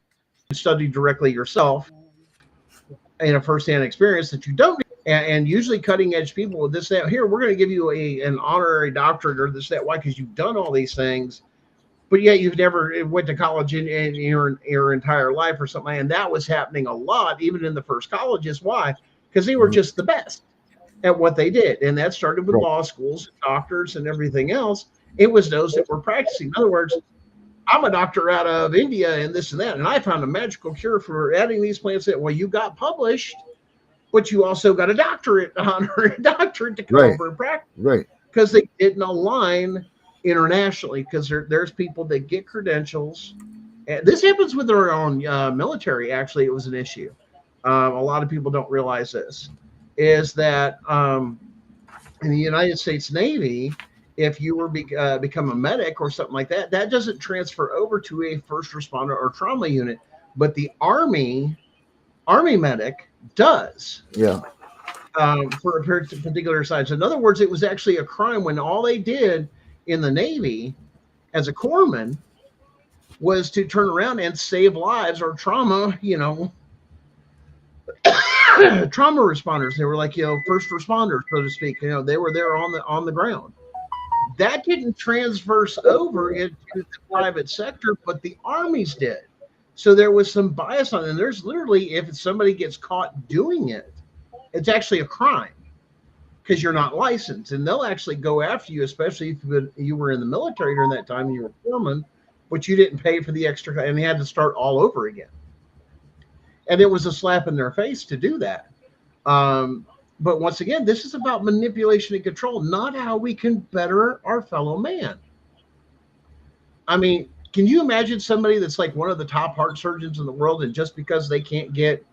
study directly yourself in a firsthand experience that you don't need. And usually cutting edge people with this, that, here, we're going to give you an honorary doctorate or this, that. Why? Because you've done all these things, but yet you've never went to college in your entire life or something. And that was happening a lot, even in the first colleges. Why? Because they were just the best at what they did. And that started with law schools, doctors, and everything else. It was those that were practicing. In other words, I'm a doctor out of India and this and that, and I found a magical cure for adding these plants that, well, you got published, but you also got a doctorate on or a doctorate to come Right. over and practice. Right. Because they didn't align internationally, because there's people that get credentials. And this happens with our own military. Actually, it was an issue. A lot of people don't realize this, is that in the United States Navy, if you were become a medic or something like that, that doesn't transfer over to a first responder or trauma unit, but the Army medic does. Yeah. For a particular size. In other words, it was actually a crime when all they did in the Navy as a corpsman was to turn around and save lives or trauma, trauma responders. They were like, first responders, so to speak. They were there on the ground. That didn't transverse over into the private sector, but the armies did. So there was some bias on it. And there's literally, if somebody gets caught doing it, it's actually a crime because you're not licensed, and they'll actually go after you, especially if you were in the military during that time and you were foreman, but you didn't pay for the extra, and they had to start all over again. And it was a slap in their face to do that. But once again, this is about manipulation and control, not how we can better our fellow man. I mean, can you imagine somebody that's like one of the top heart surgeons in the world, and just because they can't get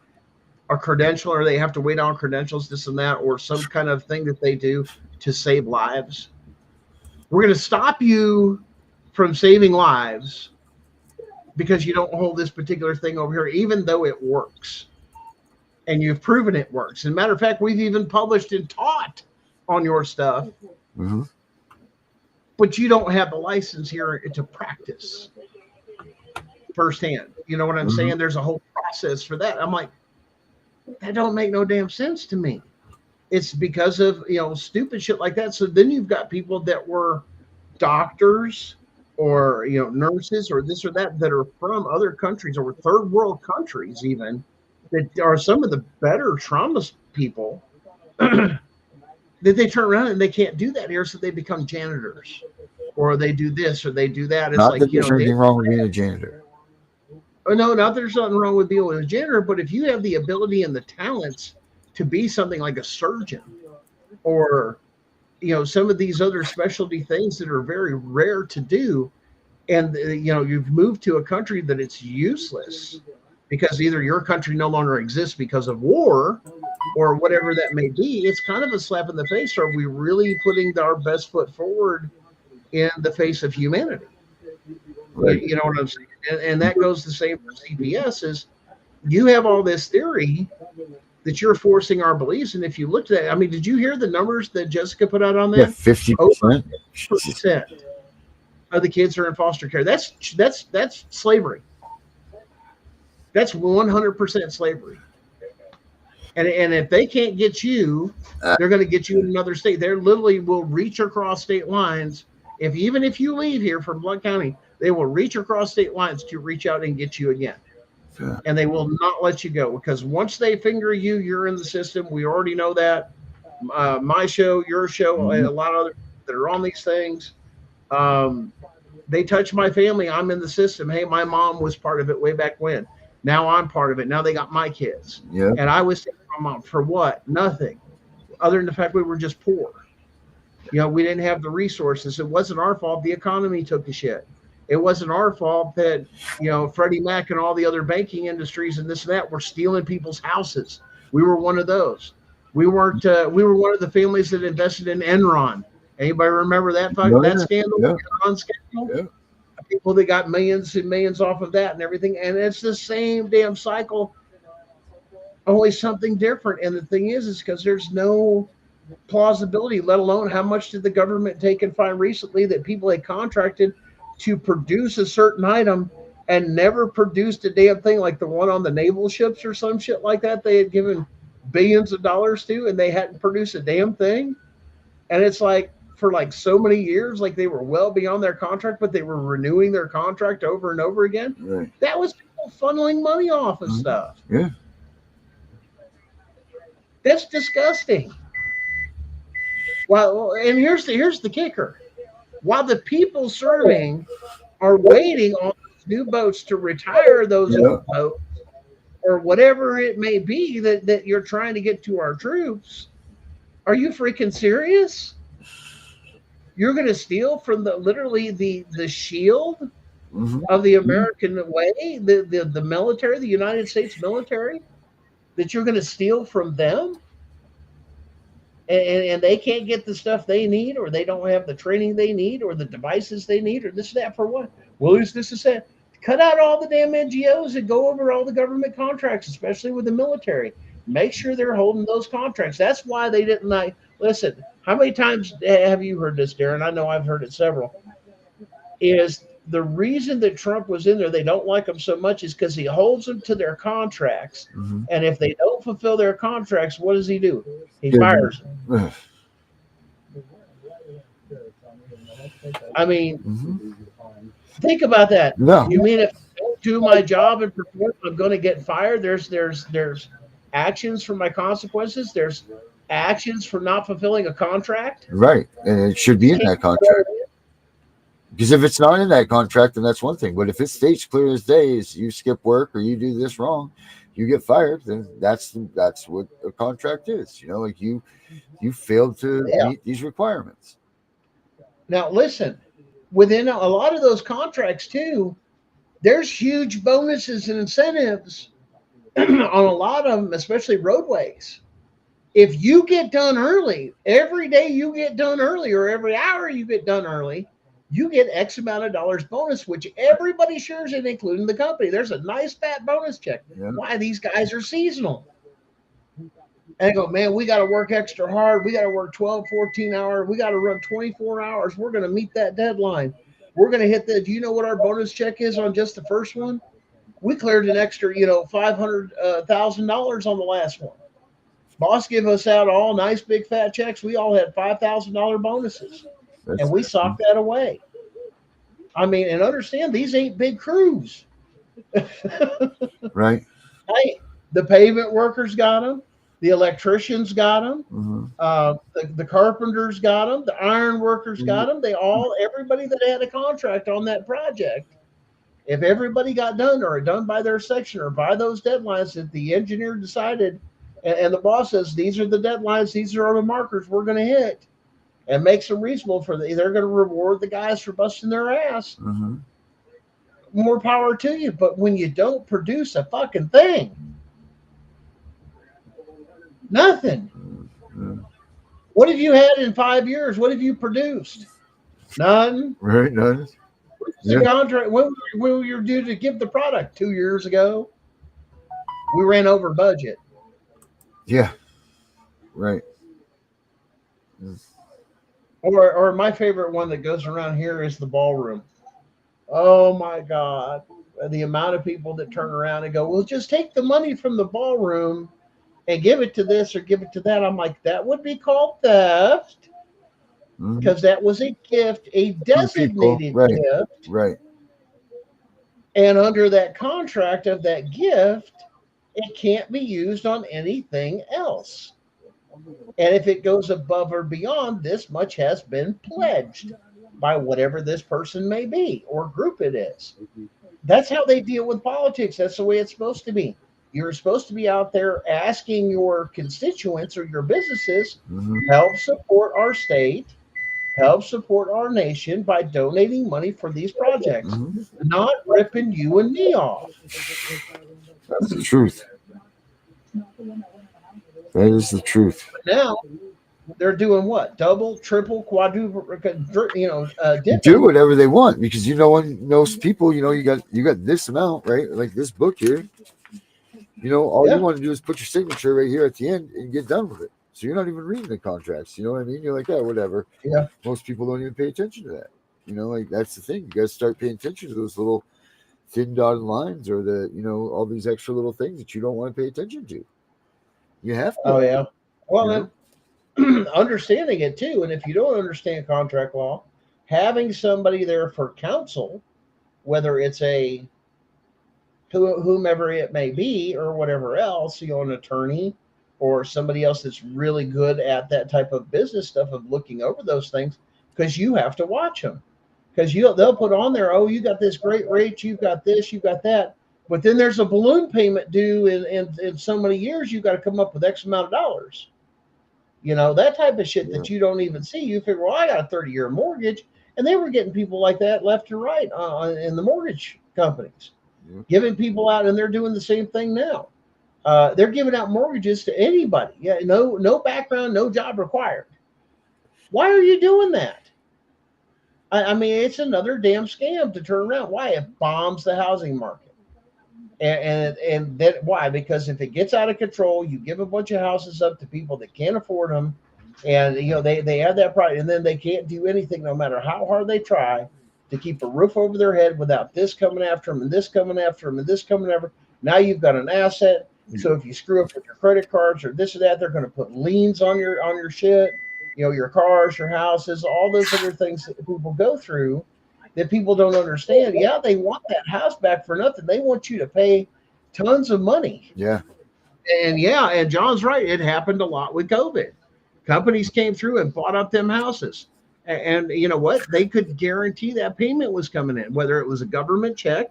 a credential, or they have to wait on credentials, this and that, or some kind of thing that they do to save lives, we're going to stop you from saving lives because you don't hold this particular thing over here, even though it works. And you've proven it works. As a matter of fact, we've even published and taught on your stuff. Mm-hmm. But you don't have the license here to practice firsthand. You know what I'm saying? There's a whole process for that. I'm like, that don't make no damn sense to me. It's because of, stupid shit like that. So then you've got people that were doctors or, nurses or this or that are from other countries or third world countries even, that are some of the better trauma people that they turn around and they can't do that here. So they become janitors, or they do this or they do that. It's Not like, that there's anything wrong with being a janitor. Oh, no, not that there's nothing wrong with being a janitor, but if you have the ability and the talents to be something like a surgeon, or, some of these other specialty things that are very rare to do, and, you've moved to a country that it's useless because either your country no longer exists because of war or whatever that may be, it's kind of a slap in the face. Are we really putting our best foot forward in the face of humanity? Right. You know what I'm saying? And that goes the same for CPS. Is you have all this theory that you're forcing our beliefs. And if you looked at it, I mean, did you hear the numbers that Jessica put out on that? Yeah, 50%. 50% of the kids are in foster care. That's slavery. That's 100% slavery. And if they can't get you, they're going to get you in another state. They literally will reach across state lines. Even if you leave here from Blount County, they will reach across state lines to reach out and get you again. Yeah. And they will not let you go, because once they finger you, you're in the system. We already know that. My show, your show, and a lot of others that are on these things, they touch my family. I'm in the system. Hey, my mom was part of it way back when. Now I'm part of it. Now they got my kids. Yeah. And I was taking my mom for what? Nothing. Other than the fact we were just poor. We didn't have the resources. It wasn't our fault. The economy took a shit. It wasn't our fault that, Freddie Mac and all the other banking industries and this and that were stealing people's houses. We were one of those. We weren't. We were one of the families that invested in Enron. Anybody remember that scandal? Yeah. Enron scandal? Yeah. People that got millions and millions off of that and everything. And it's the same damn cycle, only something different. And the thing is because there's no plausibility, let alone how much did the government take and find recently that people had contracted to produce a certain item and never produced a damn thing, like the one on the naval ships or some shit like that they had given billions of dollars to, and they hadn't produced a damn thing. And it's like, for like so many years, like they were well beyond their contract, but they were renewing their contract over and over again. Right. That was people funneling money off of stuff. Yeah. That's disgusting. Well, and here's the kicker. While the people serving are waiting on those new boats to retire those old boats or whatever it may be that you're trying to get to our troops. Are you freaking serious? You're going to steal from literally the shield of the American way, the military, the United States military, that you're going to steal from them? And they can't get the stuff they need, or they don't have the training they need, or the devices they need, or this, that, for what? Well, this is that. Cut out all the damn NGOs and go over all the government contracts, especially with the military. Make sure they're holding those contracts. That's why they didn't like. Listen, how many times have you heard this, Darren? I know I've heard it several. Is the reason that Trump was in there, they don't like him so much, is because he holds them to their contracts. And if they don't fulfill their contracts, what does he do? He fires them. I mean, think about that. You mean if I don't do my job and perform, I'm going to get fired? There's actions for my consequences. There's actions for not fulfilling a contract. Right, and it should be in that contract. Because if it's not in that contract, then that's one thing. But if it states clear as day, is you skip work or you do this wrong, you get fired. Then that's what a contract is. You know, like you failed to meet these requirements. Now, listen, within a lot of those contracts too, there's huge bonuses and incentives on a lot of them, especially roadways. If you get done early, every day you get done early, or every hour you get done early, you get X amount of dollars bonus, which everybody shares in, including the company. There's a nice fat bonus check. Why? These guys are seasonal. And I go, man, we got to work extra hard. We got to work 12, 14 hours. We got to run 24 hours. We're going to meet that deadline. We're going to hit that. Do you know what our bonus check is on just the first one? We cleared an extra, $500,000 on the last one. Boss gave us out all nice big fat checks. We all had $5,000 bonuses. And we socked that away. I mean, and understand, these ain't big crews. Right. Hey, the pavement workers got them. The electricians got them. The carpenters got them. The iron workers got them. Everybody that had a contract on that project, if everybody got done or done by their section or by those deadlines that the engineer decided, and the boss says, these are the deadlines, these are the markers we're going to hit, and makes them reasonable they're going to reward the guys for busting their ass. More power to you. But when you don't produce a fucking thing, nothing. What have you had in 5 years? What have you produced? None. Right, none. The contract. When were you due to give the product? 2 years ago. We ran over budget. Yeah. Right. Or my favorite one that goes around here is the ballroom. Oh my God. The amount of people that turn around and go, well, just take the money from the ballroom and give it to this or give it to that. I'm like, that would be called theft, because that was a gift, a designated gift. Right. And under that contract of that gift, it can't be used on anything else. And if it goes above or beyond, this much has been pledged by whatever this person may be or group it is. That's how they deal with politics. That's the way it's supposed to be. You're supposed to be out there asking your constituents or your businesses, help support our state, help support our nation by donating money for these projects, not ripping you and me off. That's the truth. That is the truth. But now they're doing what? Double, triple, quadruple, do whatever they want, because no one knows people. You got this amount, right? Like this book here. All you want to do is put your signature right here at the end and get done with it. So you're not even reading the contracts. You know what I mean? You're like, yeah, whatever. Yeah. Most people don't even pay attention to that. Like that's the thing. You got to start paying attention to those little thin dotted lines, or all these extra little things that you don't want to pay attention to. You have to. Oh yeah. Well, then understanding it too, and if you don't understand contract law, having somebody there for counsel, whether it's whomever it may be or whatever else, an attorney or somebody else that's really good at that type of business stuff of looking over those things, because you have to watch them. because they'll put on there, oh, you got this great rate, you've got this, you've got that, but then there's a balloon payment due in so many years. You've got to come up with X amount of dollars. That type of shit that you don't even see. You figure, well, I got a 30-year mortgage, and they were getting people like that left and right in the mortgage companies, giving people out, and they're doing the same thing now. They're giving out mortgages to anybody. Yeah, no background, no job required. Why are you doing that? I mean, it's another damn scam to turn around. Why? It bombs the housing market. And then why? Because if it gets out of control, you give a bunch of houses up to people that can't afford them, and they have that pride, and then they can't do anything, no matter how hard they try, to keep a roof over their head without this coming after them and this coming after them and this coming after them. Now you've got an asset. So if you screw up with your credit cards or this or that, they're going to put liens on your shit, your cars, your houses, all those other things that people go through that people don't understand. Yeah, they want that house back for nothing. They want you to pay tons of money. Yeah. And John's right. It happened a lot with COVID. Companies came through and bought up them houses. And you know what? They could guarantee that payment was coming in, whether it was a government check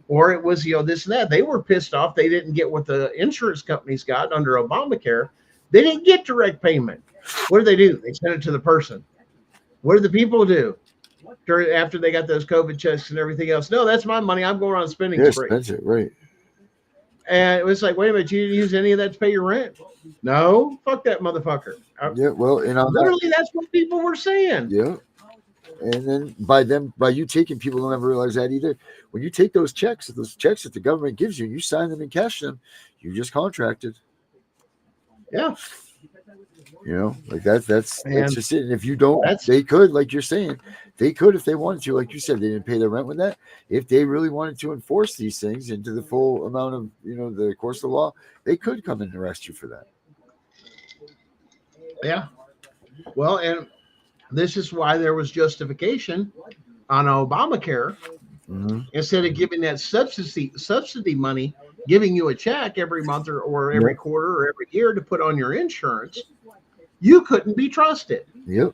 or it was, this and that. They were pissed off. They didn't get what the insurance companies got under Obamacare. They didn't get direct payment. What do? They sent it to the person. What did the people do after they got those COVID checks and everything else? No, that's my money. I'm going on a spending spree. That's it, right. And it was like, wait a minute, you didn't use any of that to pay your rent? No, fuck that motherfucker. Yeah, well, literally, that's what people were saying. Yeah. And then by you taking, people don't ever realize that either. When you take those checks that the government gives you, you sign them and cash them, you just contracted. Yeah. Like that's just it. And if you don't, they could, like you're saying, they could, if they wanted to, like you said, they didn't pay their rent with that. If they really wanted to enforce these things into the full amount of, the course of law, they could come and arrest you for that. Yeah. Well, and this is why there was justification on Obamacare. Mm-hmm. Instead of giving that subsidy money, giving you a check every month or every quarter or every year to put on your insurance, you couldn't be trusted. Yep.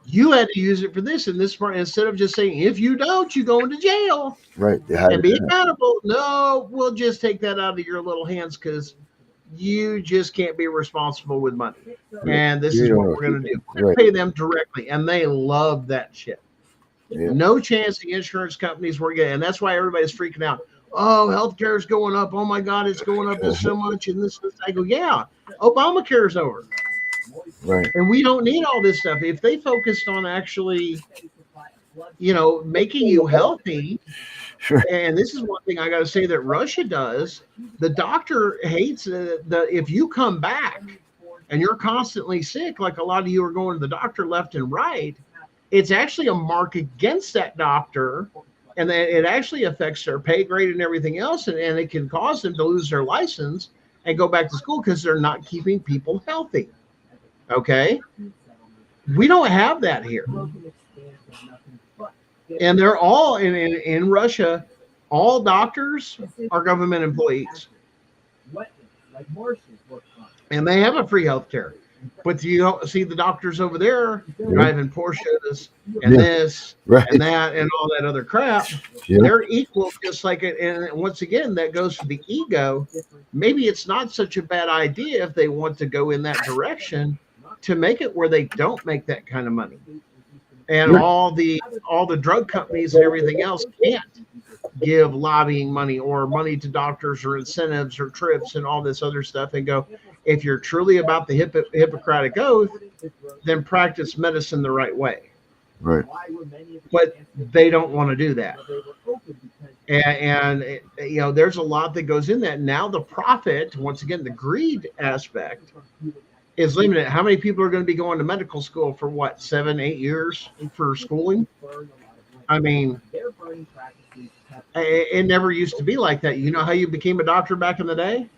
You had to use it for this and this part, instead of just saying, if you don't, you go into jail. Right. And be accountable. No, we'll just take that out of your little hands because you just can't be responsible with money. And this is what we're going to do. We're going to pay them directly. And they love that shit. Yeah. No chance the insurance companies were getting, and that's why everybody's freaking out. Oh, healthcare is going up. Oh my God, it's going up so much. And this, I go, yeah, Obamacare is over. Right. And we don't need all this stuff. If they focused on actually, making you healthy, and this is one thing I got to say that Russia does. The doctor hates if you come back and you're constantly sick, like a lot of you are going to the doctor left and right. It's actually a mark against that doctor, and then it actually affects their pay grade and everything else, and it can cause them to lose their license and go back to school because they're not keeping people healthy. Okay? We don't have that here. And they're all, in Russia, all doctors are government employees. And they have a free health care. But you don't see the doctors over there driving Porsches and this and that and all that other crap. Yeah. They're equal, just like it. And once again, that goes to the ego. Maybe it's not such a bad idea if they want to go in that direction to make it where they don't make that kind of money. And all the drug companies and everything else can't give lobbying money or money to doctors or incentives or trips and all this other stuff and go, if you're truly about the Hippocratic Oath, then practice medicine the right way. Right. But they don't want to do that. And there's a lot that goes in that. Now the profit, once again, the greed aspect is limited. How many people are going to be going to medical school for 7-8 years for schooling? I mean, it never used to be like that. You know how you became a doctor back in the day?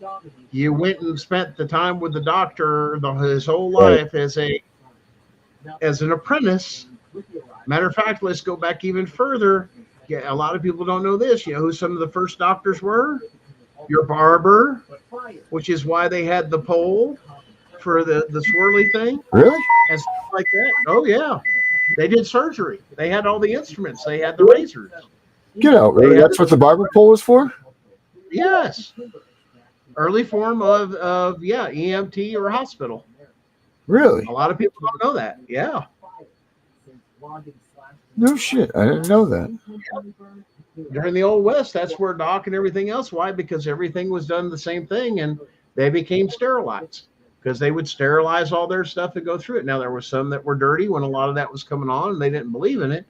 You went and spent the time with the doctor his whole life as an apprentice. Matter of fact, let's go back even further. Yeah, a lot of people don't know this. You know who some of the first doctors were? Your barber, which is why they had the pole for the swirly thing. Really? And stuff like that. Oh, yeah. They did surgery. They had all the instruments. They had the razors. Get out, really? That's what the barber pole was for? Yes. Early form of EMT or hospital. Really? A lot of people don't know that. Yeah. No shit. I didn't know that. During the Old West, that's where Doc and everything else. Why? Because everything was done the same thing, and they became sterilized because they would sterilize all their stuff and go through it. Now, there were some that were dirty when a lot of that was coming on, and they didn't believe in it.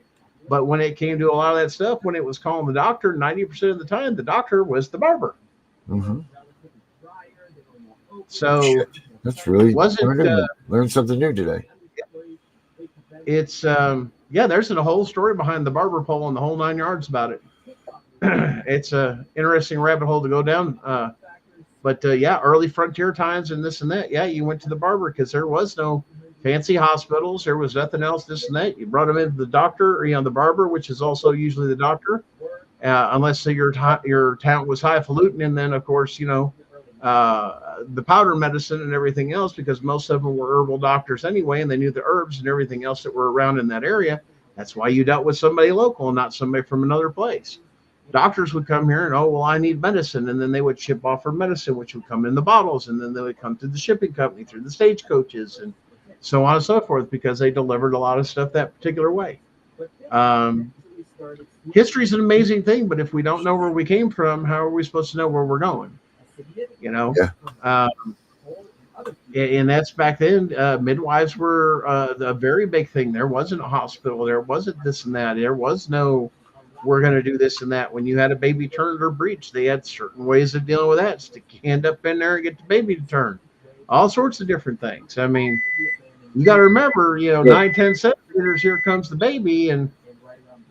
But when it came to a lot of that stuff, when it was calling the doctor, 90% of the time, the doctor was the barber. Mm-hmm. So shit. That's really wasn't learned something new today. It's there's a whole story behind the barber pole and the whole 9 yards about it. It's a interesting rabbit hole to go down. But early frontier times and this and that. Yeah, you went to the barber because there was no fancy hospitals. There was nothing else, this and that. You brought them into the doctor, or the barber, which is also usually the doctor, unless your talent was highfalutin. And then, of course, the powder medicine and everything else, because most of them were herbal doctors anyway, and they knew the herbs and everything else that were around in that area. That's why you dealt with somebody local and not somebody from another place. Doctors would come here and, I need medicine. And then they would ship off for medicine, which would come in the bottles. And then they would come to the shipping company through the stagecoaches and so on and so forth, because they delivered a lot of stuff that particular way. History is an amazing thing, but if we don't know where we came from, how are we supposed to know where we're going? And that's back then. Midwives were a very big thing. There wasn't a hospital. There wasn't this and that. There was no, we're going to do this and that. When you had a baby turned or breached, they had certain ways of dealing with that. Stick your hand up in there and get the baby to turn. All sorts of different things. I mean, you got to remember, 9, 10 centimeters, here comes the baby, and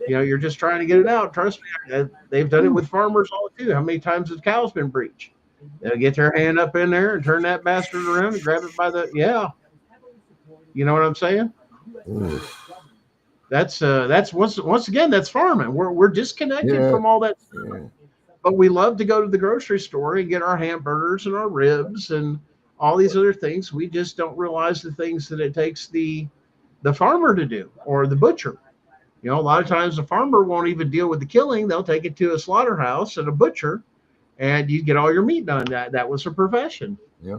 you're just trying to get it out. Trust me, they've done it with farmers all too. How many times has cows been breached? They'll get their hand up in there and turn that bastard around and grab it by the You know what I'm saying? That's once again, that's farming. We're disconnected from all that stuff. But we love to go to the grocery store and get our hamburgers and our ribs and all these other things. We just don't realize the things that it takes the farmer to do, or the butcher. A lot of times the farmer won't even deal with the killing. They'll take it to a slaughterhouse and a butcher, and you get all your meat done. That was a profession.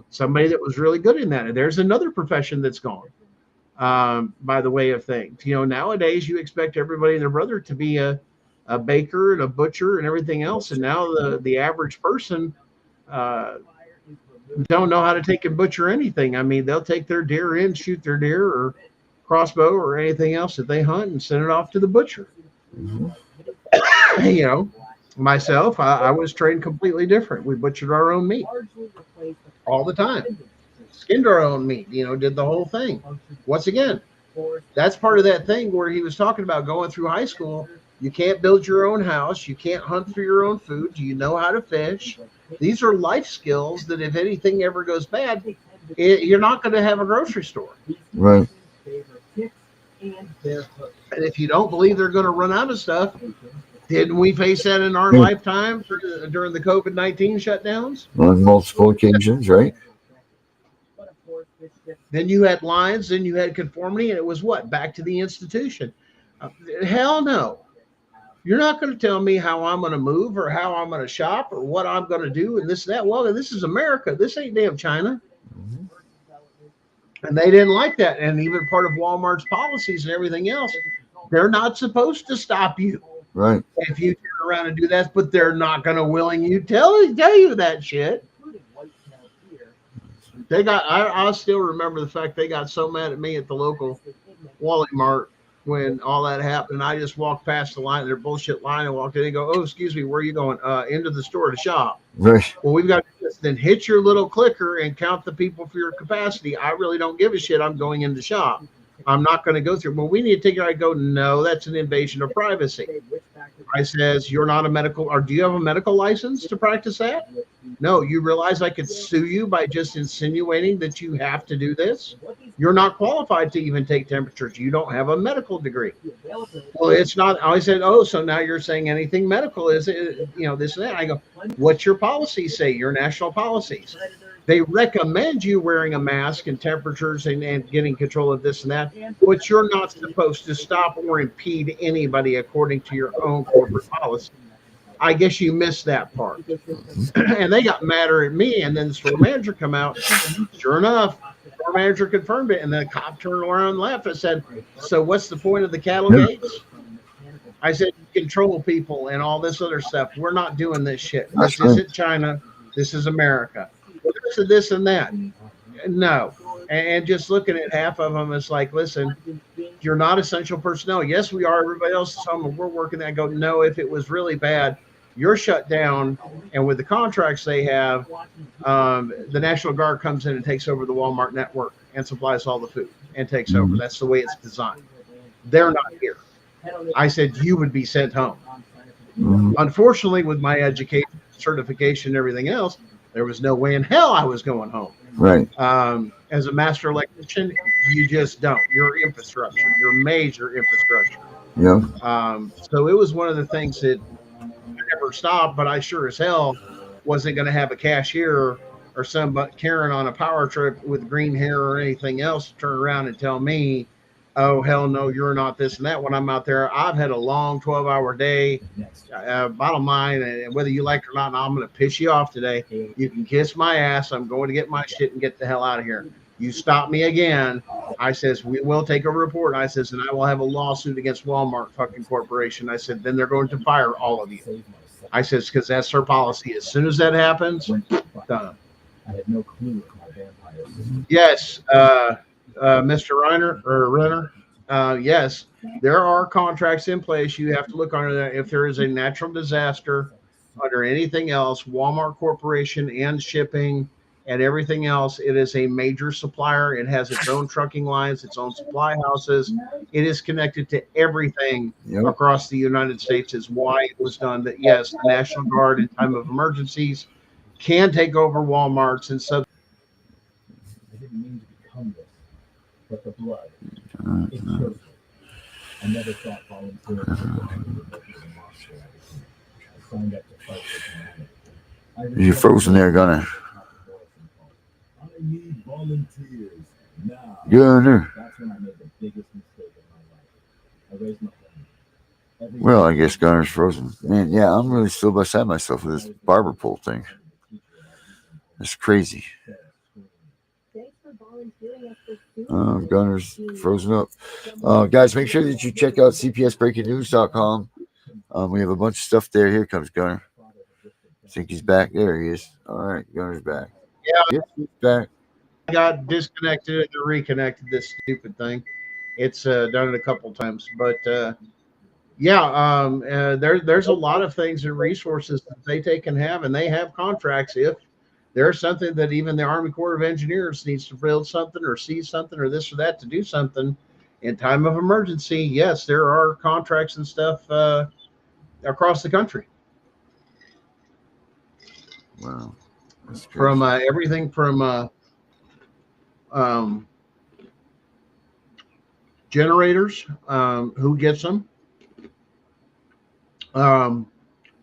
Somebody that was really good in that. And there's another profession that's gone by the way of things. Nowadays you expect everybody and their brother to be a baker and a butcher and everything else. And now the average person don't know how to take and butcher anything. I mean, they'll take their deer in, shoot their deer or crossbow or anything else that they hunt, and send it off to the butcher. Myself, I was trained completely different. We butchered our own meat all the time, skinned our own meat, did the whole thing. Once again, that's part of that thing where he was talking about going through high school. You can't build your own house. You can't hunt for your own food. Do you know how to fish? These are life skills that if anything ever goes bad, you're not going to have a grocery store. Right. And if you don't believe they're going to run out of stuff, didn't we face that in our lifetime during the COVID-19 shutdowns? On multiple occasions, right? Then you had lines, then you had conformity, and it was what? Back to the institution. Hell no. You're not going to tell me how I'm going to move or how I'm going to shop or what I'm going to do and this and that. Well, this is America. This ain't damn China. And they didn't like that. And even part of Walmart's policies and everything else, they're not supposed to stop you. Right. If you turn around and do that, but they're not going to willingly tell you that shit. I still remember the fact they got so mad at me at the local Wally Mart when all that happened. I just walked past the line, their bullshit line, and walked in and go, "Oh, excuse me, where are you going?" Into the store to shop. Right. Well, we've got this. Then hit your little clicker and count the people for your capacity. I really don't give a shit. I'm going in the shop. I'm not going to go through. Well, we need to take it. I go, no, that's an invasion of privacy. I says, you're not a medical, or do you have a medical license to practice that? No, you realize I could sue you by just insinuating that you have to do this? You're not qualified to even take temperatures. You don't have a medical degree. Well, it's not. I said, oh, so now you're saying anything medical is, this and that. I go, what's your policy say? Your national policies. They recommend you wearing a mask and temperatures and getting control of this and that, but you're not supposed to stop or impede anybody according to your own corporate policy. I guess you missed that part. And they got madder at me, and then the store manager come out. Sure enough, the store manager confirmed it, and the cop turned around and left and said, "So what's the point of the cattle gates?" I said, "Control people and all this other stuff. We're not doing this shit. This isn't China. This is America. This and that." No. And just looking at half of them, it's like, listen, you're not essential personnel. Yes, we are. Everybody else is home and we're working that. I go, no, if it was really bad, you're shut down. And with the contracts they have, the National Guard comes in and takes over the Walmart network and supplies all the food and takes over. That's the way it's designed. They're not here. I said, you would be sent home. Unfortunately, with my education, certification, and everything else, there was no way in hell I was going home. Right. As a master electrician, you just don't. Your infrastructure, your major infrastructure. Yeah. So it was one of the things that I never stopped, but I sure as hell wasn't going to have a cashier or some Karen on a power trip with green hair or anything else turn around and tell me, oh, hell no, you're not this and that. When I'm out there, I've had a long 12-hour day. Bottom line, and whether you like it or not, I'm going to piss you off today. You can kiss my ass. I'm going to get my shit and get the hell out of here. You stop me again, I says, we will take a report. I says, and I will have a lawsuit against Walmart fucking corporation. I said, then they're going to fire all of you. I says, because that's their policy. As soon as that happens, done. I had no clue what my vampires. Yes, Mr. Reiner or Renner. Yes, there are contracts in place. You have to look under that. If there is a natural disaster, under anything else, Walmart Corporation and shipping and everything else, it is a major supplier. It has its own trucking lines, its own supply houses. It is connected to everything across the United States. Is why it was done. That yes, the National Guard in time of emergencies can take over Walmarts and sub. I didn't mean to become this, but the blood. It kills me. I never thought volunteering would be a monster. I signed up to fight for humanity. You're frozen there, Gunner. I need volunteers now. Gunner. That's when I made the biggest mistake of my life. I raised my family. Well, I guess Gunner's frozen. Man, yeah, I'm really still beside myself with this barber pole thing. It's crazy. Gunner's frozen up. Guys, make sure that you check out cpsbreakingnews.com. We have a bunch of stuff there. Here comes Gunner. I think he's back. There he is. All right, Gunner's back. Yeah, yep, he's back. I got disconnected and reconnected this stupid thing. It's done it a couple times, but there's a lot of things and resources that they take and have, and they have contracts. If there's something that even the Army Corps of Engineers needs to build something or see something or this or that to do something in time of emergency, yes, there are contracts and stuff across the country. Wow. From everything from generators, who gets them,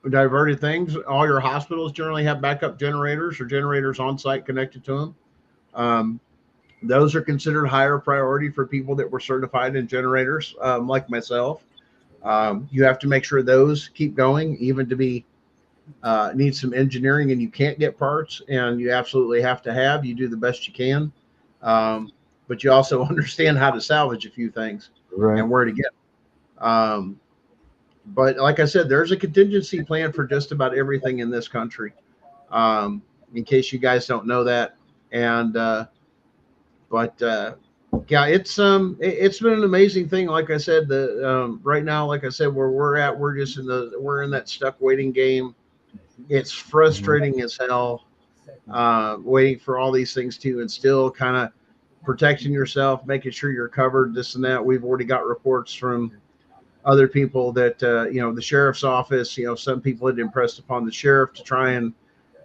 diverted things. All your hospitals generally have backup generators or generators on site connected to them. Those are considered higher priority for people that were certified in generators, like myself. You have to make sure those keep going, even to be need some engineering, and you can't get parts, and you absolutely have to have. You do the best you can, but you also understand how to salvage a few things and where to get them. But like I said, there's a contingency plan for just about everything in this country, in case you guys don't know that. And yeah, it's been an amazing thing. Like I said, right now, like I said, where we're at, we're in that stuck waiting game. It's frustrating as hell, waiting for all these things to, and still kind of protecting yourself, making sure you're covered, this and that. We've already got reports from other people that, the sheriff's office, some people had impressed upon the sheriff to try and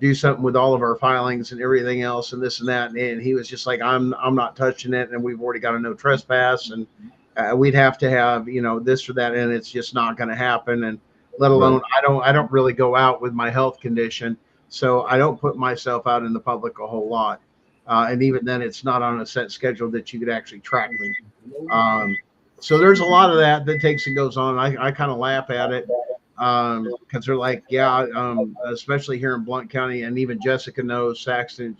do something with all of our filings and everything else and this and that. And he was just like, I'm not touching it. And we've already got a no trespass, and we'd have to have, this or that. And it's just not going to happen. And let alone, I don't really go out with my health condition. So I don't put myself out in the public a whole lot. And even then, it's not on a set schedule that you could actually track me. So there's a lot of that takes and goes on. I kind of laugh at it because they're like, yeah, especially here in Blount County, and even Jessica knows Saxton,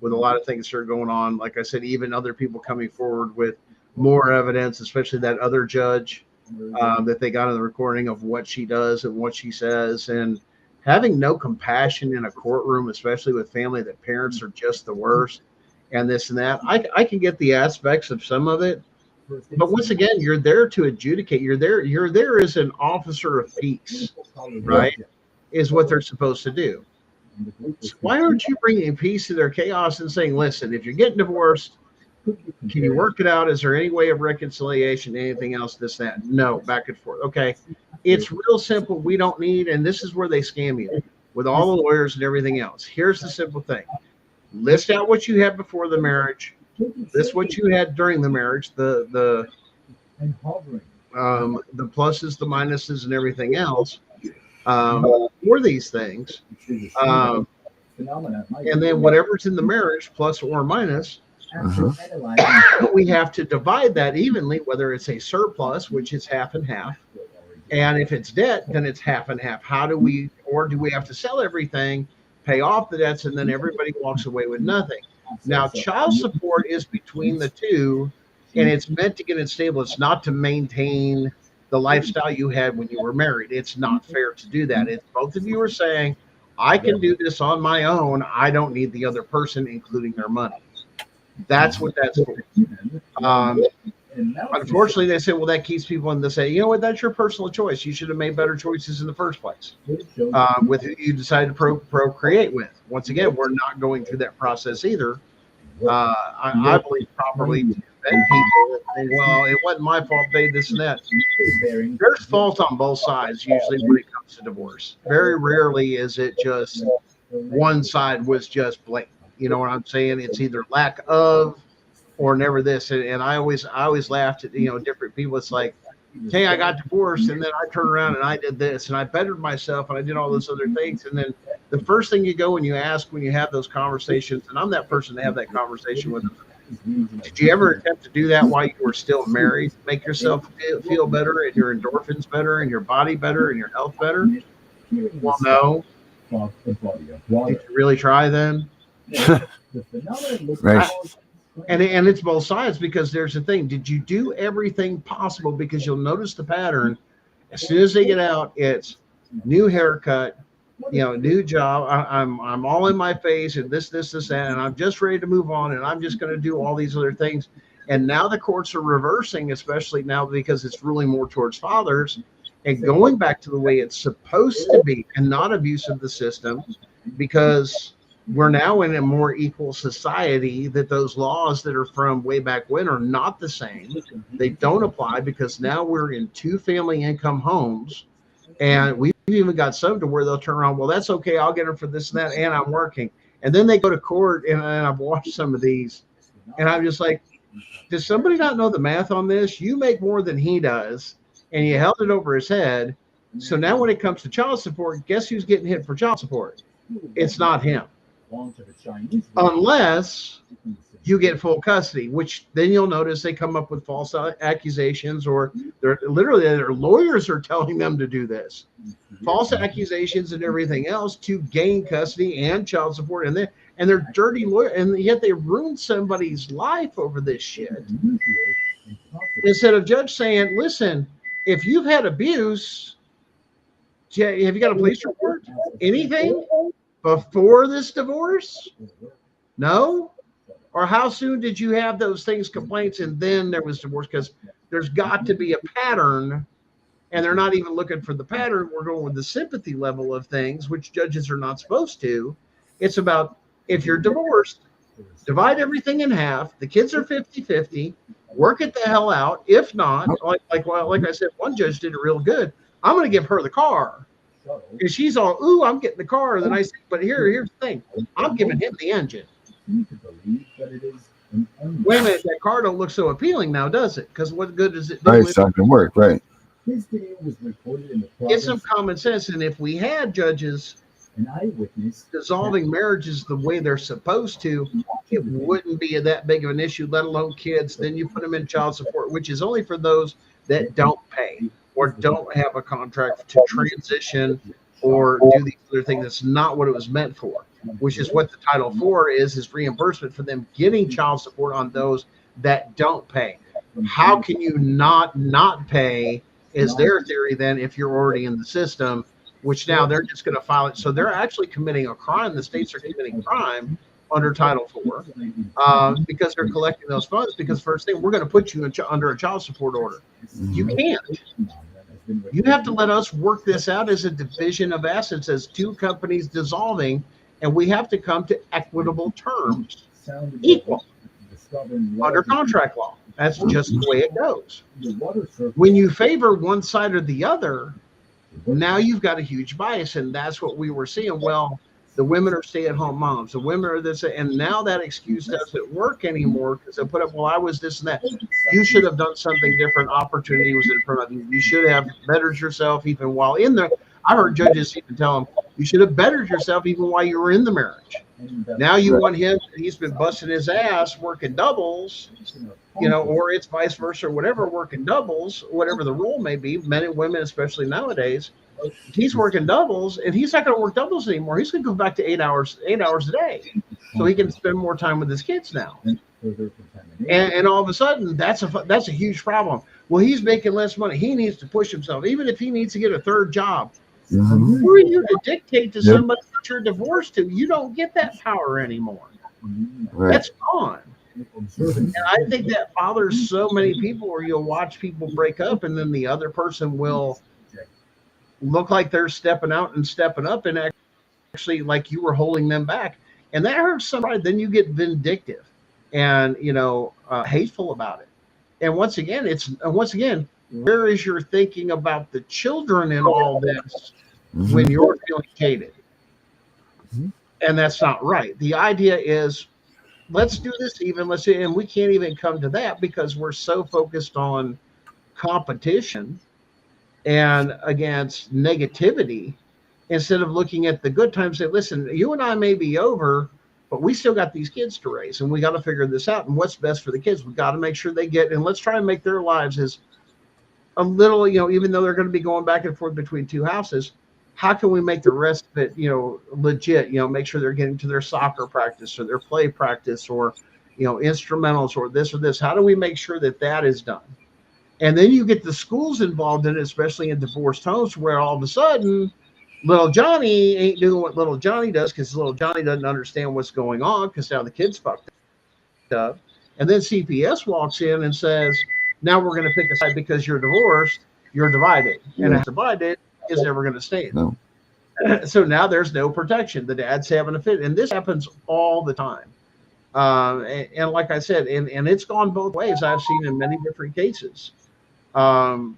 with a lot of things that are going on. Like I said, even other people coming forward with more evidence, especially that other judge that they got in the recording of what she does and what she says, and having no compassion in a courtroom, especially with family that parents are just the worst and this and that. I can get the aspects of some of it, but once again, you're there to adjudicate. You're there as an officer of peace, right? Is what they're supposed to do. So why aren't you bringing peace to their chaos and saying, listen, if you're getting divorced, can you work it out? Is there any way of reconciliation? Anything else? This, that? No, back and forth. Okay. It's real simple. We don't need, and this is where they scam you with all the lawyers and everything else. Here's the simple thing. List out what you had before the marriage. List what you had during the marriage, the pluses, the minuses, and everything else for these things. And then whatever's in the marriage, plus or minus, we have to divide that evenly, whether it's a surplus, which is half and half, and if it's debt, then it's half and half. How do we, or do we have to sell everything, pay off the debts, and then everybody walks away with nothing? Now, child support is between the two, and it's meant to get it stable. It's not to maintain the lifestyle you had when you were married. It's not fair to do that. It's both of you are saying, I can do this on my own. I don't need the other person, including their money. That's what that's for. Unfortunately, they say, well, that keeps people in the say, you know what, that's your personal choice. You should have made better choices in the first place with who you decided to procreate with. Once again, we're not going through that process either. I believe properly to defend people. Well, it wasn't my fault, they this and that. There's fault on both sides usually when it comes to divorce. Very rarely is it just one side was just blatant. You know what I'm saying? It's either lack of or never this. And I always laughed at, different people. It's like, hey, I got divorced and then I turned around and I did this and I bettered myself and I did all those other things. And then the first thing you go and you ask when you have those conversations, and I'm that person to have that conversation with them. Did you ever attempt to do that while you were still married? Make yourself feel better and your endorphins better and your body better and your health better? Well, no. Did you really try then? Right. And it's both sides, because there's the thing. Did you do everything possible? Because you'll notice the pattern. As soon as they get out, it's new haircut, new job. I'm all in my face and this, that, and I'm just ready to move on. And I'm just going to do all these other things. And now the courts are reversing, especially now because it's ruling more towards fathers and going back to the way it's supposed to be and not abuse of the system, because we're now in a more equal society, that those laws that are from way back when are not the same. They don't apply, because now we're in 2-family income homes, and we've even got some to where they'll turn around, well, that's okay, I'll get them for this and that, and I'm working. And then they go to court, and I've watched some of these, and I'm just like, does somebody not know the math on this? You make more than he does, and you held it over his head. So now when it comes to child support, guess who's getting hit for child support? It's not him. Unless you get full custody, which then you'll notice they come up with false accusations, or their lawyers are telling them to do this, false accusations and everything else to gain custody and child support, and they're dirty lawyers, and yet they ruined somebody's life over this shit. Instead of judge saying, listen, if you've had abuse, have you got a police report? Anything before this divorce? No? Or how soon did you have those things, complaints, and then there was divorce? Because there's got to be a pattern, and they're not even looking for the pattern. We're going with the sympathy level of things, which judges are not supposed to. It's about, if you're divorced, divide everything in half. The kids are 50-50. Work it the hell out. If not, like I said, one judge did it real good. I'm going to give her the car. Because she's all, ooh, I'm getting the car. Then I say, but here's the thing. I'm giving him the engine. Wait a minute, that car don't look so appealing now, does it? Because what good does it do? Right, it's not going to work, right. Get some common sense. And if we had judges dissolving marriages the way they're supposed to, it wouldn't be that big of an issue, let alone kids. Then you put them in child support, which is only for those that don't pay or don't have a contract to transition or do these other things. That's not what it was meant for, which is what the Title IV is reimbursement for them getting child support on those that don't pay. How can you not pay is their theory then if you're already in the system, which now they're just going to file it. So they're actually committing a crime. The states are committing crime under Title IV because they're collecting those funds. Because first thing, we're going to put you under a child support order. You can't. You have to let us work this out as a division of assets, as two companies dissolving, and we have to come to equitable terms, equal, under contract law. That's just the way it goes. When you favor one side or the other, now you've got a huge bias, and that's what we were seeing. Well, the women are stay-at-home moms, the women are this, and now that excuse doesn't work anymore because they put up, well, I was this and that. You should have done something different. Opportunity was in front of you. You should have bettered yourself even while in there. I heard judges even tell them, you should have bettered yourself even while you were in the marriage. Now you want him, he's been busting his ass working doubles, or it's vice versa, or whatever, working doubles, whatever the rule may be, men and women, especially nowadays. He's working doubles, and he's not going to work doubles anymore. He's going to go back to 8 hours a day, so he can spend more time with his kids now. And all of a sudden, that's a huge problem. Well, he's making less money. He needs to push himself, even if he needs to get a third job. Who are you to dictate to somebody that you're divorced to? You don't get that power anymore. Right. That's gone. And I think that bothers so many people, where you'll watch people break up, and then the other person will look like they're stepping out and stepping up, and actually like you were holding them back, and that hurts somebody. Then you get vindictive and hateful about it. And once again, where is your thinking about the children in all this when you're feeling hated? And that's not right. The idea is, let's do this even. And we can't even come to that because we're so focused on competition and against negativity, instead of looking at the good times. Say, listen, you and I may be over, but we still got these kids to raise, and we got to figure this out. And what's best for the kids? We got to make sure they get, and let's try and make their lives as a little, even though they're going to be going back and forth between two houses, how can we make the rest of it, legit, make sure they're getting to their soccer practice or their play practice or, instrumentals or this or this. How do we make sure that that is done? And then you get the schools involved in it, especially in divorced homes, where all of a sudden little Johnny ain't doing what little Johnny does because little Johnny doesn't understand what's going on because now the kid's fucked up. And then CPS walks in and says, now we're going to pick a side because you're divorced, you're divided. And a divided is never going to stay. No. So now there's no protection. The dad's having a fit. And this happens all the time. And like I said, and it's gone both ways. I've seen in many different cases. But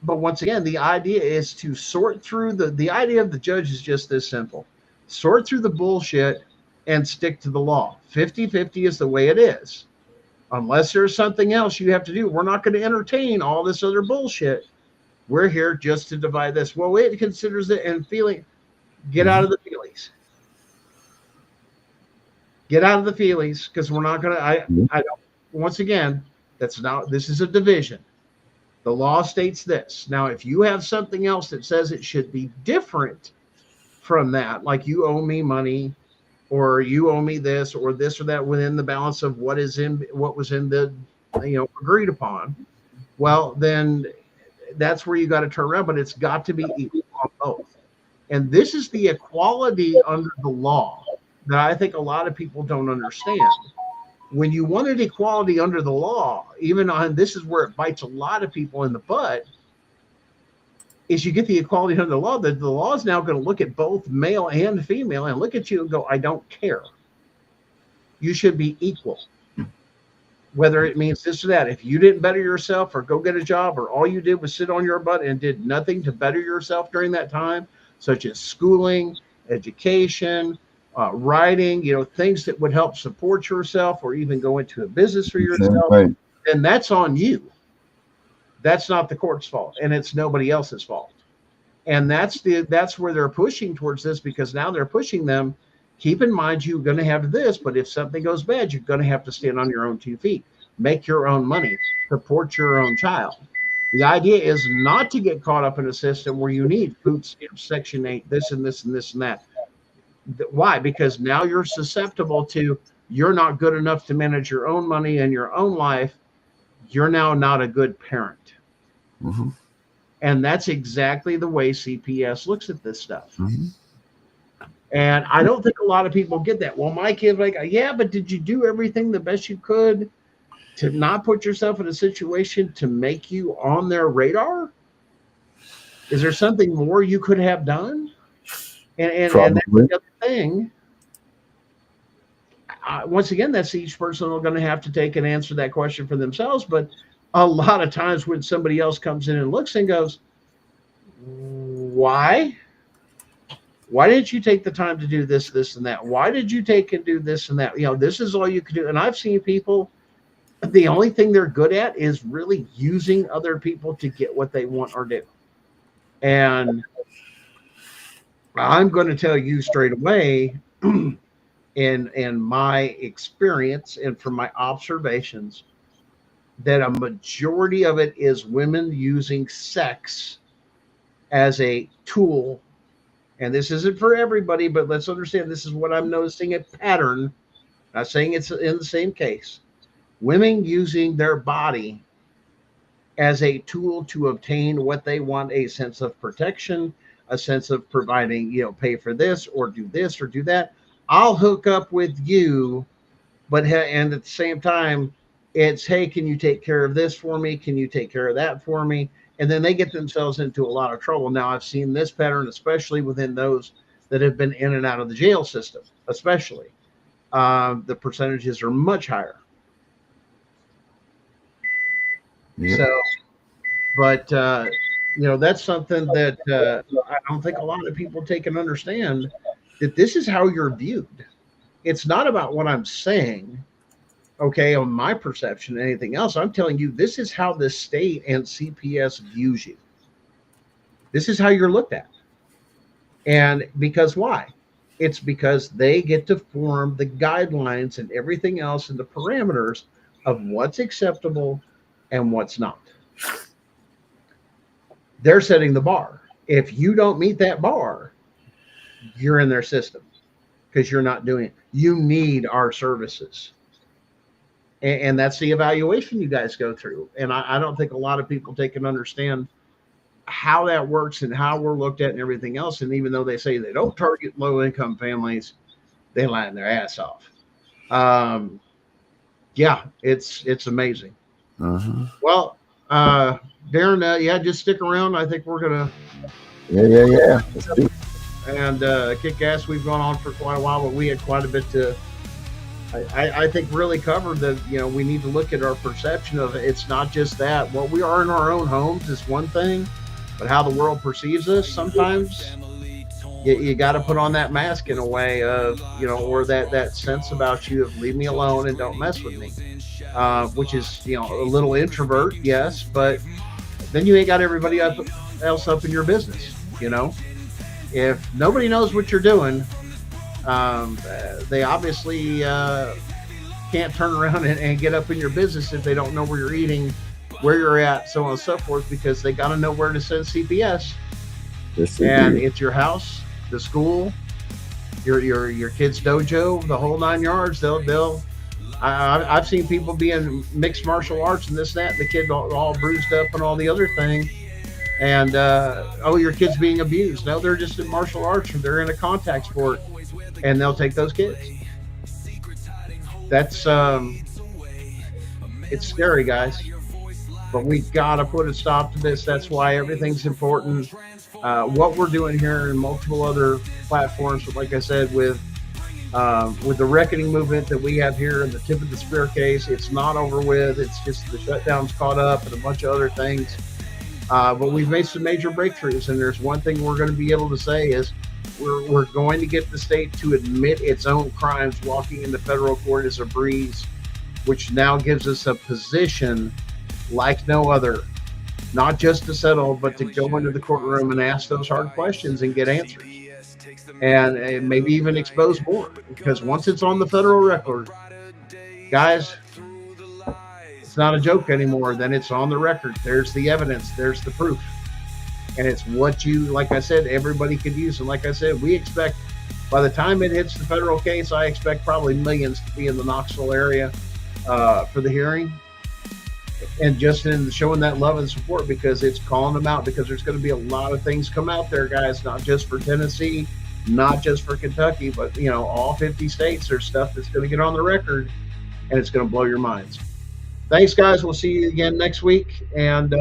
once again, the idea is to sort through the idea of the judge is just this simple. Sort through the bullshit and stick to the law. 50-50 is the way it is. Unless there's something else you have to do. We're not going to entertain all this other bullshit. We're here just to divide this. Well, it considers it and feeling. Get out of the feelings. Get out of the feelings, because we're not going to. I don't. Once again, this is a division. The law states this. Now, if you have something else that says it should be different from that, like you owe me money, or you owe me this or that within the balance of what was in the agreed upon, well, then that's where you got to turn around. But it's got to be equal on both. And this is the equality under the law that I think a lot of people don't understand. When you wanted equality under the law, this is where it bites a lot of people in the butt, is you get the equality under the law. The law is now going to look at both male and female and look at you and go, I don't care. You should be equal. Whether it means this or that. If you didn't better yourself or go get a job, or all you did was sit on your butt and did nothing to better yourself during that time, such as schooling, education, writing, things that would help support yourself or even go into a business for yourself, then that's on you. That's not the court's fault, and it's nobody else's fault. And that's where they're pushing towards this, because now they're pushing them. Keep in mind, you're going to have this, but if something goes bad, you're going to have to stand on your own 2 feet, make your own money, support your own child. The idea is not to get caught up in a system where you need food stamps, Section 8, this and this and this and that. Why? Because now you're susceptible to, you're not good enough to manage your own money and your own life. You're now not a good parent. Mm-hmm. And that's exactly the way CPS looks at this stuff. Mm-hmm. And I don't think a lot of people get that. Well, my kid, like, yeah, but did you do everything the best you could to not put yourself in a situation to make you on their radar? Is there something more you could have done? And that's the other thing. Once again, that's each person going to have to take and answer that question for themselves. But a lot of times when somebody else comes in and looks and goes, why? Why didn't you take the time to do this, this, and that? Why did you take and do this and that? You know, this is all you could do. And I've seen people, the only thing they're good at is really using other people to get what they want or do. And I'm going to tell you straight away, in my experience and from my observations, that a majority of it is women using sex as a tool. And this isn't for everybody, but let's understand, this is what I'm noticing, a pattern. Not saying it's in the same case. Women using their body as a tool to obtain what they want, a sense of protection, a sense of providing, you know, pay for this or do that. I'll hook up with you, but and at the same time, it's, hey, can you take care of this for me? Can you take care of that for me? And then they get themselves into a lot of trouble. Now, I've seen this pattern, especially within those that have been in and out of the jail system, especially. The percentages are much higher. Yep. So, but, you know, that's something that I don't think a lot of people take and understand, that this is how you're viewed. It's not about what I'm saying, okay, on my perception and anything else. I'm telling you, this is how the state and CPS views you. This is how you're looked at. And because why? It's because they get to form the guidelines and everything else and the parameters of what's acceptable and what's not. They're setting the bar. If you don't meet that bar, you're in their system because you're not doing it. You need our services. And that's the evaluation you guys go through. And I don't think a lot of people take and understand how that works and how we're looked at and everything else. And even though they say they don't target low-income families, they line their ass off. Yeah, it's amazing. Uh-huh. Well, Darren, yeah, just stick around. I think we're gonna Yeah. Let's do it. And kick ass. We've gone on for quite a while, but we had quite a bit to, I think, really covered that. You know, we need to look at our perception of it. It's not just that. What we are in our own homes is one thing, but how the world perceives us, sometimes you got to put on that mask in a way of, you know, or that sense about you of leave me alone and don't mess with me, which is, you know, a little introvert, yes, but then you ain't got everybody else up in your business, you know. If nobody knows what you're doing, they obviously can't turn around and get up in your business if they don't know where you're eating, where you're at, so on and so forth, because they got to know where to send CPS. Yes, and it's your house, the school, your kid's dojo, the whole 9 yards. I've seen people be in mixed martial arts and this, that, the kid all bruised up and all the other thing. And, oh, your kid's being abused. No, they're just in martial arts or they're in a contact sport, and they'll take those kids. That's, it's scary, guys. But we got to put a stop to this. That's why everything's important. What we're doing here and multiple other platforms, but like I said, with the reckoning movement that we have here in the tip of the spear case, it's not over with. It's just the shutdown's caught up and a bunch of other things. But we've made some major breakthroughs, and there's one thing we're going to be able to say is we're going to get the state to admit its own crimes. Walking into federal court is a breeze, which now gives us a position like no other not just to settle, but to go into the courtroom and ask those hard questions and get answers, and maybe even expose more. Because once it's on the federal record, guys, it's not a joke anymore. Then it's on the record. There's the evidence. There's the proof. And it's what you, like I said, everybody could use. And like I said, we expect by the time it hits the federal case, I expect probably millions to be in the Knoxville area for the hearing. And just in showing that love and support, because it's calling them out, because there's going to be a lot of things come out there, guys, not just for Tennessee, not just for Kentucky, but, you know, all 50 states. There's stuff that's going to get on the record, and it's going to blow your minds. Thanks, guys. We'll see you again next week. And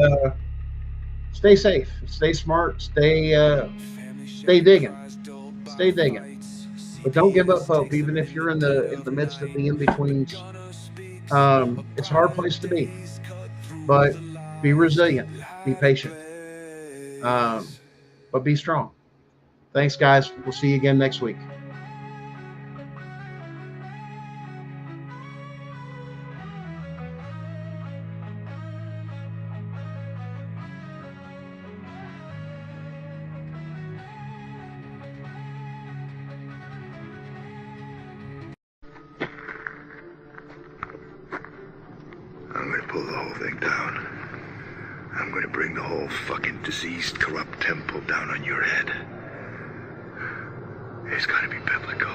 stay safe, stay smart, stay digging, stay digging. But don't give up hope, even if you're in the midst of the in-betweens. It's a hard place to be, but be resilient, be patient, but be strong. Thanks, guys. We'll see you again next week. I'm gonna pull the whole thing down. I'm gonna bring the whole fucking diseased, corrupt temple down on your head. It's gotta be biblical.